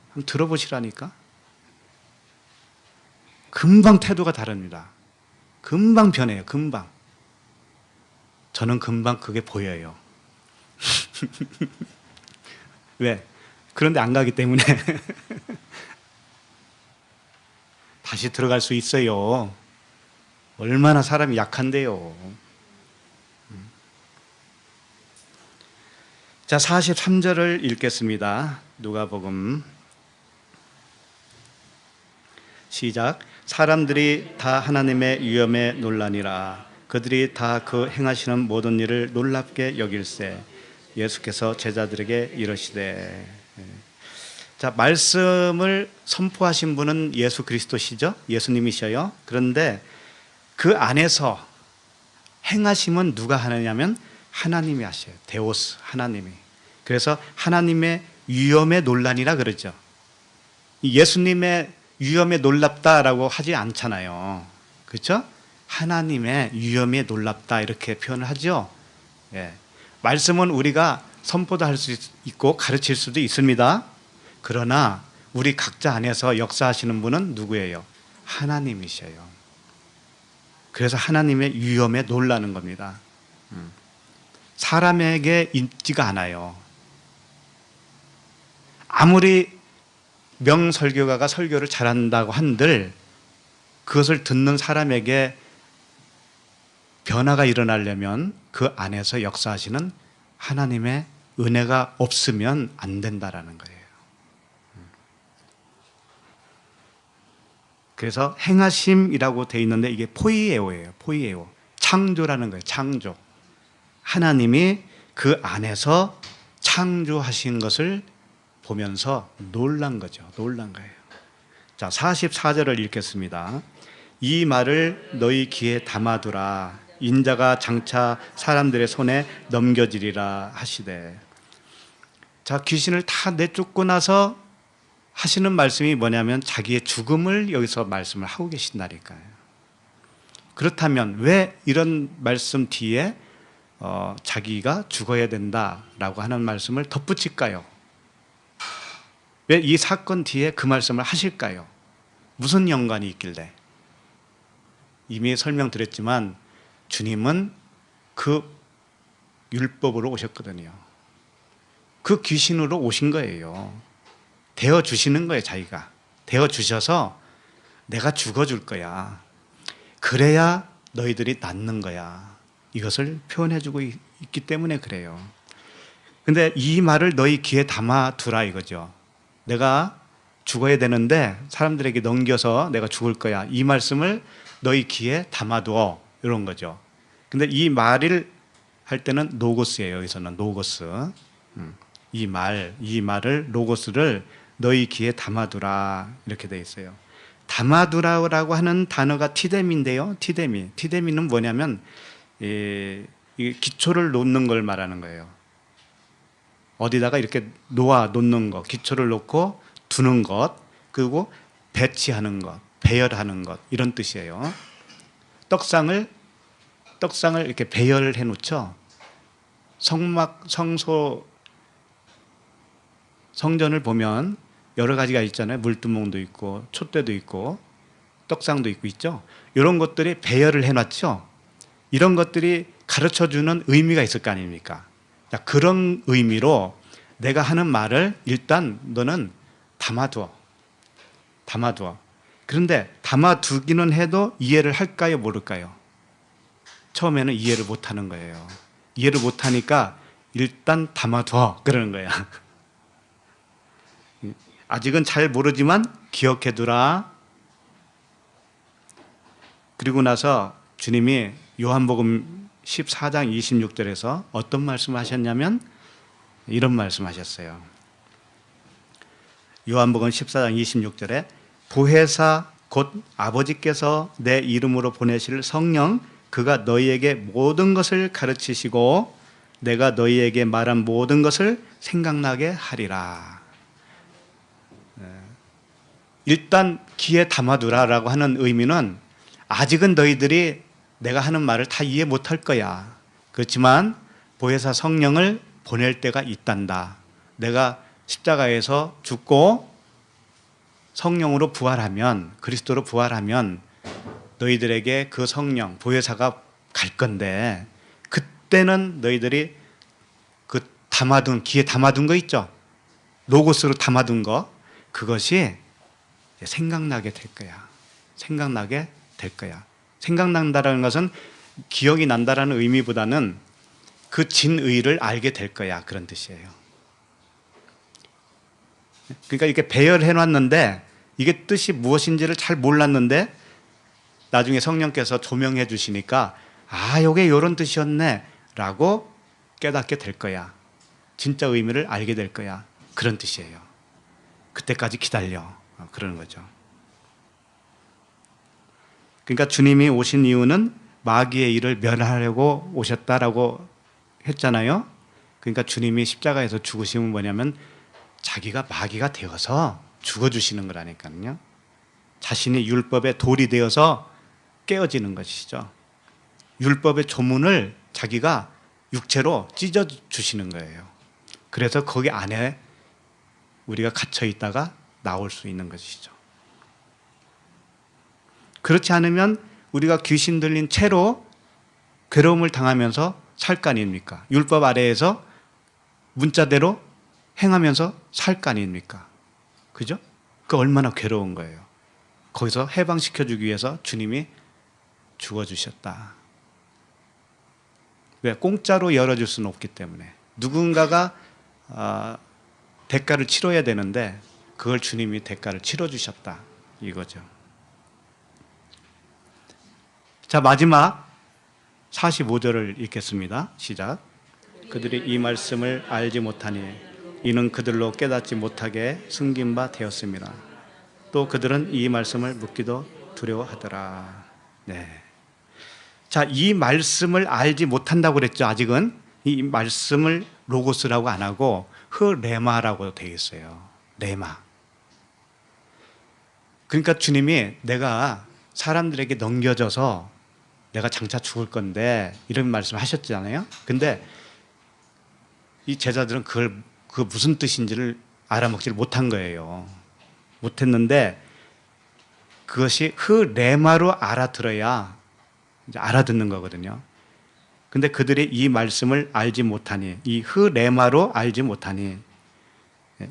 한번 들어보시라니까. 금방 태도가 다릅니다. 금방 변해요. 금방. 저는 금방 그게 보여요. 왜? 그런데 안 가기 때문에. 다시 들어갈 수 있어요. 얼마나 사람이 약한데요. 자, 43절을 읽겠습니다. 누가복음. 시작. 사람들이 다 하나님의 위엄에 놀라니라. 그들이 다 그 행하시는 모든 일을 놀랍게 여길세. 예수께서 제자들에게 이르시되. 자, 말씀을 선포하신 분은 예수 그리스도시죠. 예수님이셔요. 그런데 그 안에서 행하심은 누가 하느냐면 하나님이 하셔요. 데오스, 하나님이. 그래서 하나님의 위엄에 논란이라 그러죠. 예수님의 위엄에 놀랍다라고 하지 않잖아요. 그렇죠? 하나님의 위엄에 놀랍다 이렇게 표현을 하죠. 예. 말씀은 우리가 선포도 할 수 있고 가르칠 수도 있습니다. 그러나 우리 각자 안에서 역사하시는 분은 누구예요? 하나님이셔요. 그래서 하나님의 위엄에 놀라는 겁니다. 사람에게 있지가 않아요. 아무리 명설교가가 설교를 잘한다고 한들 그것을 듣는 사람에게 변화가 일어나려면 그 안에서 역사하시는 하나님의 은혜가 없으면 안 된다라는 거예요. 그래서 행하심이라고 되어 있는데 이게 포이에오예요. 포이에오. 창조라는 거예요. 창조. 하나님이 그 안에서 창조하신 것을 보면서 놀란 거죠. 놀란 거예요. 자, 44절을 읽겠습니다. 이 말을 너희 귀에 담아두라. 인자가 장차 사람들의 손에 넘겨지리라 하시되. 자, 귀신을 다 내쫓고 나서 하시는 말씀이 뭐냐면 자기의 죽음을 여기서 말씀을 하고 계신다니까요. 그렇다면 왜 이런 말씀 뒤에 자기가 죽어야 된다라고 하는 말씀을 덧붙일까요? 왜 이 사건 뒤에 그 말씀을 하실까요? 무슨 연관이 있길래? 이미 설명드렸지만 주님은 그 율법으로 오셨거든요. 그 귀신으로 오신 거예요. 되어주시는 거예요. 자기가 되어주셔서 내가 죽어줄 거야. 그래야 너희들이 낫는 거야. 이것을 표현해주고 있기 때문에 그래요. 근데 이 말을 너희 귀에 담아두라 이거죠. 내가 죽어야 되는데 사람들에게 넘겨서 내가 죽을 거야. 이 말씀을 너희 귀에 담아두어 이런 거죠. 근데 이 말을 할 때는 노고스예요. 여기서는 노고스. 이 말을 로고스를 너희 귀에 담아두라 이렇게 돼 있어요. 담아두라고 하는 단어가 티데미인데요. 티데미는 뭐냐면 이 기초를 놓는 걸 말하는 거예요. 어디다가 이렇게 놓는 것, 기초를 놓고 두는 것, 그리고 배치하는 것, 배열하는 것 이런 뜻이에요. 떡상을 이렇게 배열을 해놓죠. 성전을 보면 여러 가지가 있잖아요. 물두멍도 있고 촛대도 있고 떡상도 있죠. 이런 것들이 배열을 해놨죠. 이런 것들이 가르쳐주는 의미가 있을 거 아닙니까? 자, 그런 의미로 내가 하는 말을 일단 너는 담아두어. 그런데 담아두기는 해도 이해를 할까요? 모를까요? 처음에는 이해를 못하는 거예요. 이해를 못하니까 일단 담아두어 그러는 거야. 아직은 잘 모르지만 기억해두라. 그리고 나서 주님이 요한복음 14장 26절에서 어떤 말씀을 하셨냐면 이런 말씀하셨어요. 요한복음 14장 26절에 보혜사 곧 아버지께서 내 이름으로 보내실 성령 그가 너희에게 모든 것을 가르치시고 내가 너희에게 말한 모든 것을 생각나게 하리라. 일단 귀에 담아두라라고 하는 의미는 아직은 너희들이 내가 하는 말을 다 이해 못할 거야. 그렇지만 보혜사 성령을 보낼 때가 있단다. 내가 십자가에서 죽고 성령으로 부활하면 그리스도로 부활하면 너희들에게 그 성령 보혜사가 갈 건데 그때는 너희들이 그 귀에 담아둔 거 있죠. 로고스로 담아둔 거 그것이 생각나게 될 거야. 생각난다라는 것은 기억이 난다라는 의미보다는 그 진의를 알게 될 거야. 그런 뜻이에요. 그러니까 이렇게 배열해 놨는데 이게 뜻이 무엇인지를 잘 몰랐는데 나중에 성령께서 조명해 주시니까 이게 이런 뜻이었네 라고 깨닫게 될 거야. 진짜 의미를 알게 될 거야. 그런 뜻이에요. 그때까지 기다려. 그러는 거죠. 그러니까 주님이 오신 이유는 마귀의 일을 멸하려고 오셨다라고 했잖아요. 그러니까 주님이 십자가에서 죽으심은 뭐냐면 자기가 마귀가 되어서 죽어주시는 거라니까요. 자신이 율법의 돌이 되어서 깨어지는 것이죠. 율법의 조문을 자기가 육체로 찢어주시는 거예요. 그래서 거기 안에 우리가 갇혀 있다가 나올 수 있는 것이죠. 그렇지 않으면 우리가 귀신 들린 채로 괴로움을 당하면서 살 거 아닙니까? 율법 아래에서 문자대로 행하면서 살 거 아닙니까? 그죠? 그 얼마나 괴로운 거예요. 거기서 해방시켜주기 위해서 주님이 죽어주셨다. 왜? 공짜로 열어줄 수는 없기 때문에. 누군가가 대가를 치러야 되는데 그걸 주님이 대가를 치러주셨다. 이거죠. 자, 마지막 45절을 읽겠습니다. 시작. 그들이 이 말씀을 알지 못하니 이는 그들로 깨닫지 못하게 숨긴 바 되었습니다. 또 그들은 이 말씀을 묻기도 두려워하더라. 네. 자, 이 말씀을 알지 못한다고 그랬죠. 아직은 이 말씀을 로고스라고 안 하고 흐레마라고 되어 있어요. 레마. 그러니까 주님이 내가 사람들에게 넘겨져서 내가 장차 죽을 건데 이런 말씀을 하셨잖아요. 근데 이 제자들은 그 무슨 뜻인지를 알아먹지를 못한 거예요. 못했는데 그것이 흐레마로 알아들어야 이제 알아듣는 거거든요. 근데 그들이 이 말씀을 알지 못하니, 이 흐레마로 알지 못하니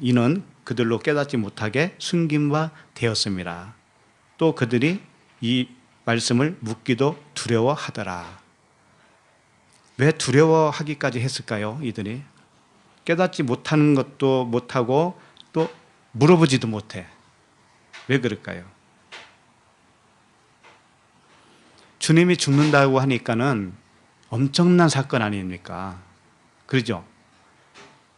이는 그들로 깨닫지 못하게 숨긴 바 되었습니다. 또 그들이 이 말씀을 묻기도 두려워하더라. 왜 두려워하기까지 했을까요? 이들이 깨닫지 못하는 것도 못하고 또 물어보지도 못해. 왜 그럴까요? 주님이 죽는다고 하니까는 엄청난 사건 아닙니까? 그렇죠?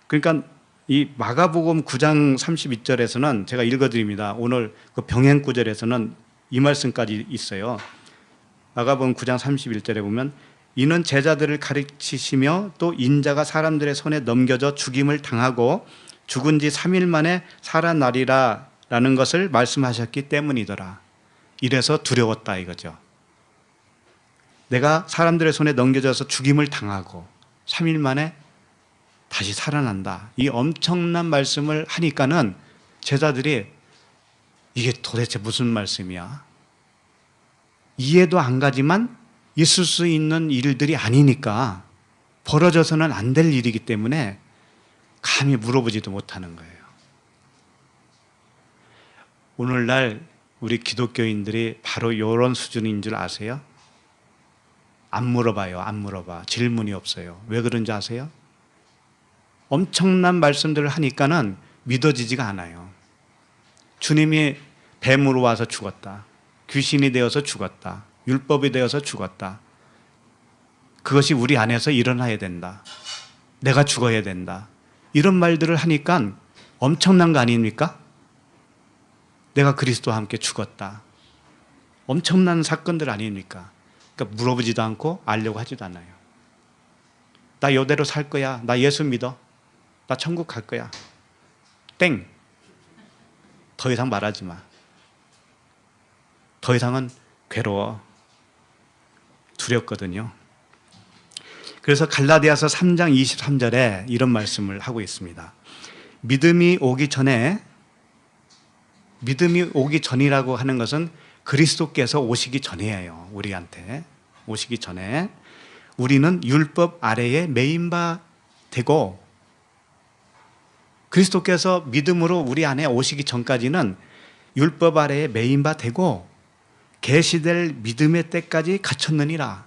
그러니까 이 마가복음 9장 32절에서는 제가 읽어드립니다. 오늘 그 병행 구절에서는 이 말씀까지 있어요. 마가복음 9장 31절에 보면 이는 제자들을 가르치시며 또 인자가 사람들의 손에 넘겨져 죽임을 당하고 죽은 지 3일 만에 살아나리라 라는 것을 말씀하셨기 때문이더라. 이래서 두려웠다 이거죠. 내가 사람들의 손에 넘겨져서 죽임을 당하고 3일 만에 다시 살아난다. 이 엄청난 말씀을 하니까는 제자들이 이게 도대체 무슨 말씀이야? 이해도 안 가지만 있을 수 있는 일들이 아니니까 벌어져서는 안 될 일이기 때문에 감히 물어보지도 못하는 거예요. 오늘날 우리 기독교인들이 바로 이런 수준인 줄 아세요? 안 물어봐요. 안 물어봐. 질문이 없어요. 왜 그런지 아세요? 엄청난 말씀들을 하니까는 믿어지지가 않아요. 주님이 뱀으로 와서 죽었다. 귀신이 되어서 죽었다. 율법이 되어서 죽었다. 그것이 우리 안에서 일어나야 된다. 내가 죽어야 된다. 이런 말들을 하니까 엄청난 거 아닙니까? 내가 그리스도와 함께 죽었다. 엄청난 사건들 아닙니까? 그러니까 물어보지도 않고 알려고 하지도 않아요. 나 이대로 살 거야. 나 예수 믿어. 나 천국 갈 거야. 땡. 더 이상 말하지 마. 더 이상은 괴로워. 두렵거든요. 그래서 갈라디아서 3장 23절에 이런 말씀을 하고 있습니다. 믿음이 오기 전이라고 하는 것은 그리스도께서 오시기 전이에요. 우리한테 오시기 전에 우리는 율법 아래에 매인 바 되고 그리스도께서 믿음으로 우리 안에 오시기 전까지는 율법 아래에 매인 바 되고 계시될 믿음의 때까지 갇혔느니라.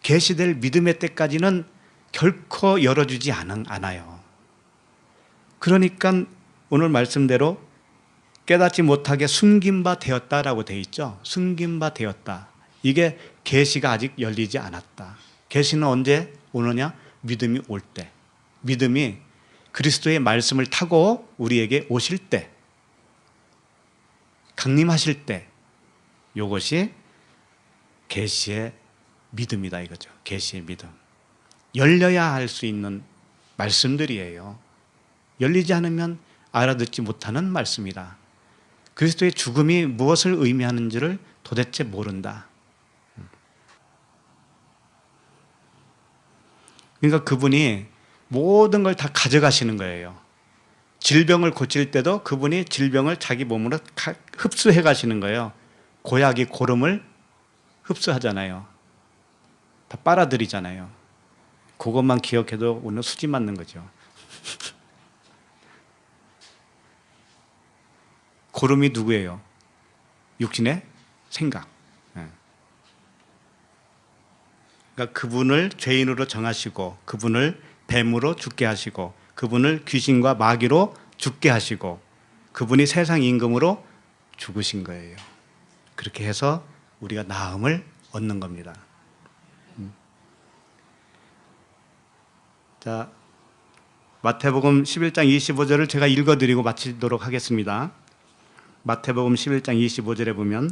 계시될 믿음의 때까지는 결코 열어주지 않아요. 그러니까 오늘 말씀대로 깨닫지 못하게 숨긴 바 되었다라고 되어 있죠. 숨긴 바 되었다. 이게 계시가 아직 열리지 않았다. 계시는 언제 오느냐? 믿음이 올 때. 믿음이 그리스도의 말씀을 타고 우리에게 오실 때, 강림하실 때, 이것이 계시의 믿음이다 이거죠. 계시의 믿음. 열려야 할 수 있는 말씀들이에요. 열리지 않으면 알아듣지 못하는 말씀이다. 그리스도의 죽음이 무엇을 의미하는지를 도대체 모른다. 그러니까 그분이 모든 걸 다 가져가시는 거예요. 질병을 고칠 때도 그분이 질병을 자기 몸으로 흡수해 가시는 거예요. 고약이 고름을 흡수하잖아요. 다 빨아들이잖아요. 그것만 기억해도 오늘 수지 맞는 거죠. 고름이 누구예요? 육신의 생각. 그러니까 그분을 죄인으로 정하시고, 그분을 뱀으로 죽게 하시고, 그분을 귀신과 마귀로 죽게 하시고, 그분이 세상 임금으로 죽으신 거예요. 그렇게 해서 우리가 나음을 얻는 겁니다. 자, 마태복음 11장 25절을 제가 읽어드리고 마치도록 하겠습니다. 마태복음 11장 25절에 보면,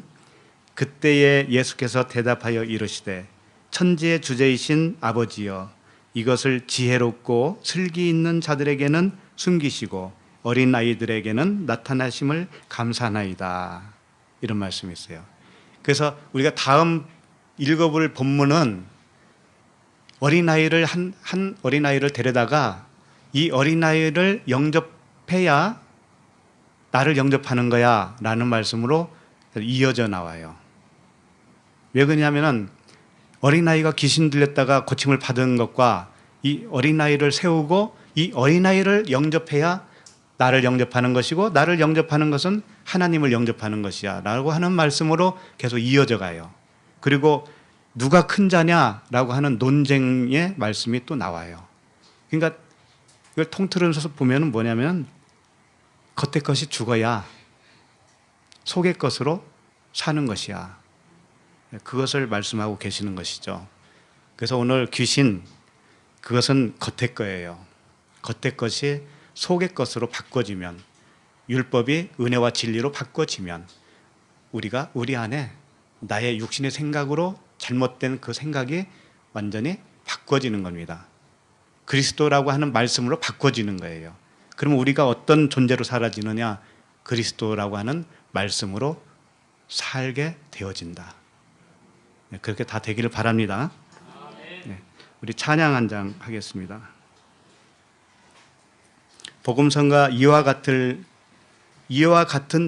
그때에 예수께서 대답하여 이르시되 천지의 주제이신 아버지여, 이것을 지혜롭고 슬기 있는 자들에게는 숨기시고 어린 아이들에게는 나타나심을 감사하나이다. 이런 말씀이 있어요. 그래서 우리가 다음 읽어볼 본문은 어린아이를 한 어린아이를 데려다가 이 어린아이를 영접해야 나를 영접하는 거야 라는 말씀으로 이어져 나와요. 왜 그러냐면은 어린아이가 귀신 들렸다가 고침을 받은 것과 이 어린아이를 세우고 이 어린아이를 영접해야 나를 영접하는 것이고, 나를 영접하는 것은 하나님을 영접하는 것이야 라고 하는 말씀으로 계속 이어져 가요. 그리고 누가 큰 자냐라고 하는 논쟁의 말씀이 또 나와요. 그러니까 이걸 통틀어서 보면 뭐냐면, 겉의 것이 죽어야 속의 것으로 사는 것이야. 그것을 말씀하고 계시는 것이죠. 그래서 오늘 귀신, 그것은 겉의 거예요. 겉의 것이 속의 것으로 바꿔지면, 율법이 은혜와 진리로 바꿔지면 우리가 우리 안에 나의 육신의 생각으로 잘못된 그 생각이 완전히 바꿔지는 겁니다. 그리스도라고 하는 말씀으로 바꿔지는 거예요. 그러면 우리가 어떤 존재로 사라지느냐? 그리스도라고 하는 말씀으로 살게 되어진다. 그렇게 다 되기를 바랍니다. 네, 우리 찬양 한 장 하겠습니다. 복음성가 이와 같은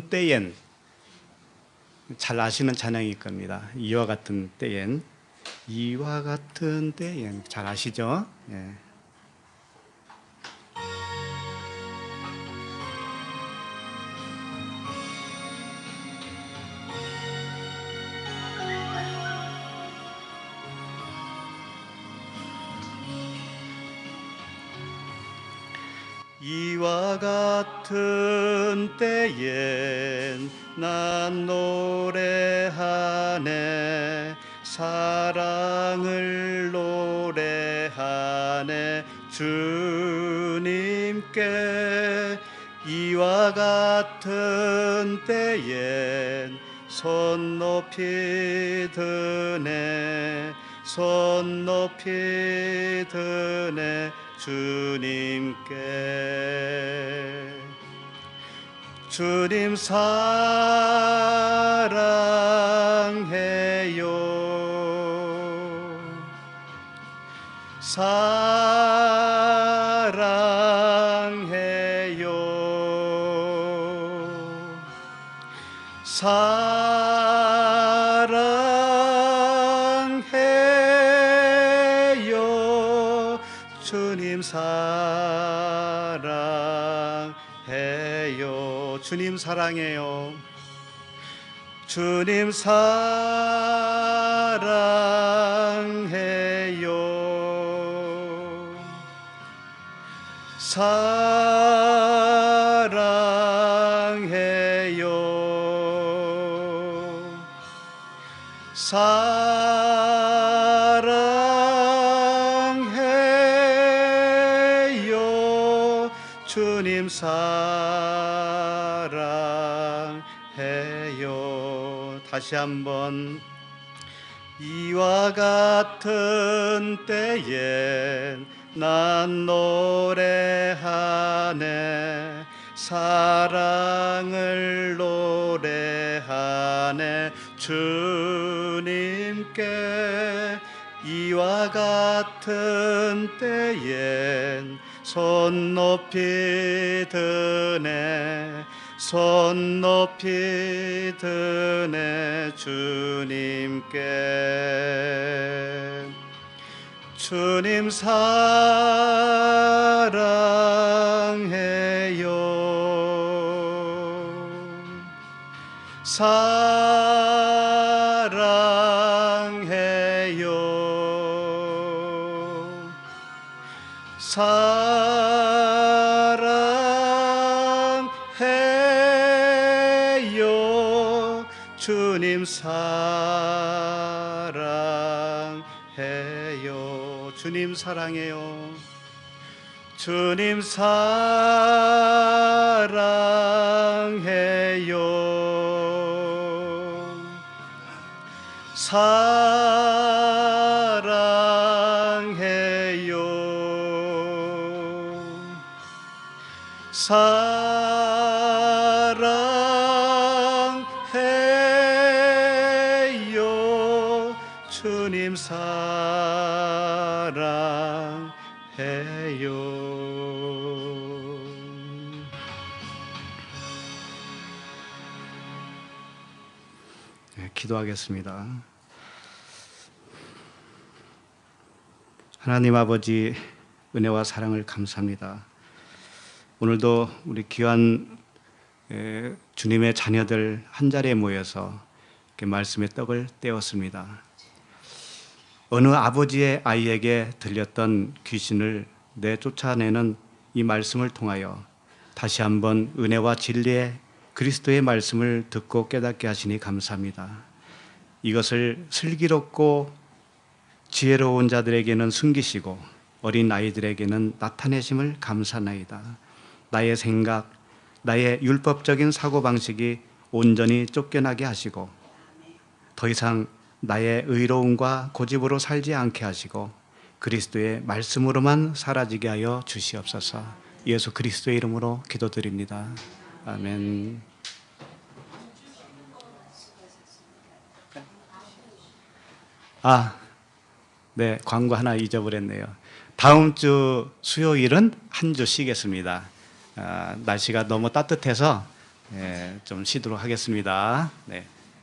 때엔, 잘 아시는 찬양일 겁니다. 이와 같은 때엔, 이와 같은 때엔, 잘 아시죠? 네. 이와 같은 때엔 난 노래하네, 사랑을 노래하네 주님께. 이와 같은 때엔 손 높이 드네, 손 높이 드네 주님께. 주님 사랑해요, 사랑해요, 사랑해요, 주님 사랑해요, 주님 사랑해요, 주님 사랑해요, 사랑해요, 사랑해요, 사랑해요. 다시 한번. 이와 같은 때엔 난 노래하네, 사랑을 노래하네 주님께. 이와 같은 때엔 손 높이 드네, 손 높이 드네 주님께. 주님 사랑해요. 사랑해요. 사랑해요. 주님 사랑해요. 주님 사랑해요. 주님 사랑해요. 사랑해요. 사랑해요. 주님 사랑해요. 네, 기도하겠습니다. 하나님 아버지, 은혜와 사랑을 감사합니다. 오늘도 우리 귀한 주님의 자녀들 한자리에 모여서 이렇게 말씀의 떡을 떼었습니다. 어느 아버지의 아이에게 들렸던 귀신을 내쫓아내는 이 말씀을 통하여 다시 한번 은혜와 진리의 그리스도의 말씀을 듣고 깨닫게 하시니 감사합니다. 이것을 슬기롭고 지혜로운 자들에게는 숨기시고 어린 아이들에게는 나타내심을 감사나이다. 나의 생각, 나의 율법적인 사고방식이 온전히 쫓겨나게 하시고 더 이상 나의 의로움과 고집으로 살지 않게 하시고 그리스도의 말씀으로만 사라지게 하여 주시옵소서. 예수 그리스도의 이름으로 기도드립니다. 아멘. 네, 광고 하나 잊어버렸네요. 다음 주 수요일은 한 주 쉬겠습니다. 날씨가 너무 따뜻해서 좀 쉬도록 하겠습니다. 네.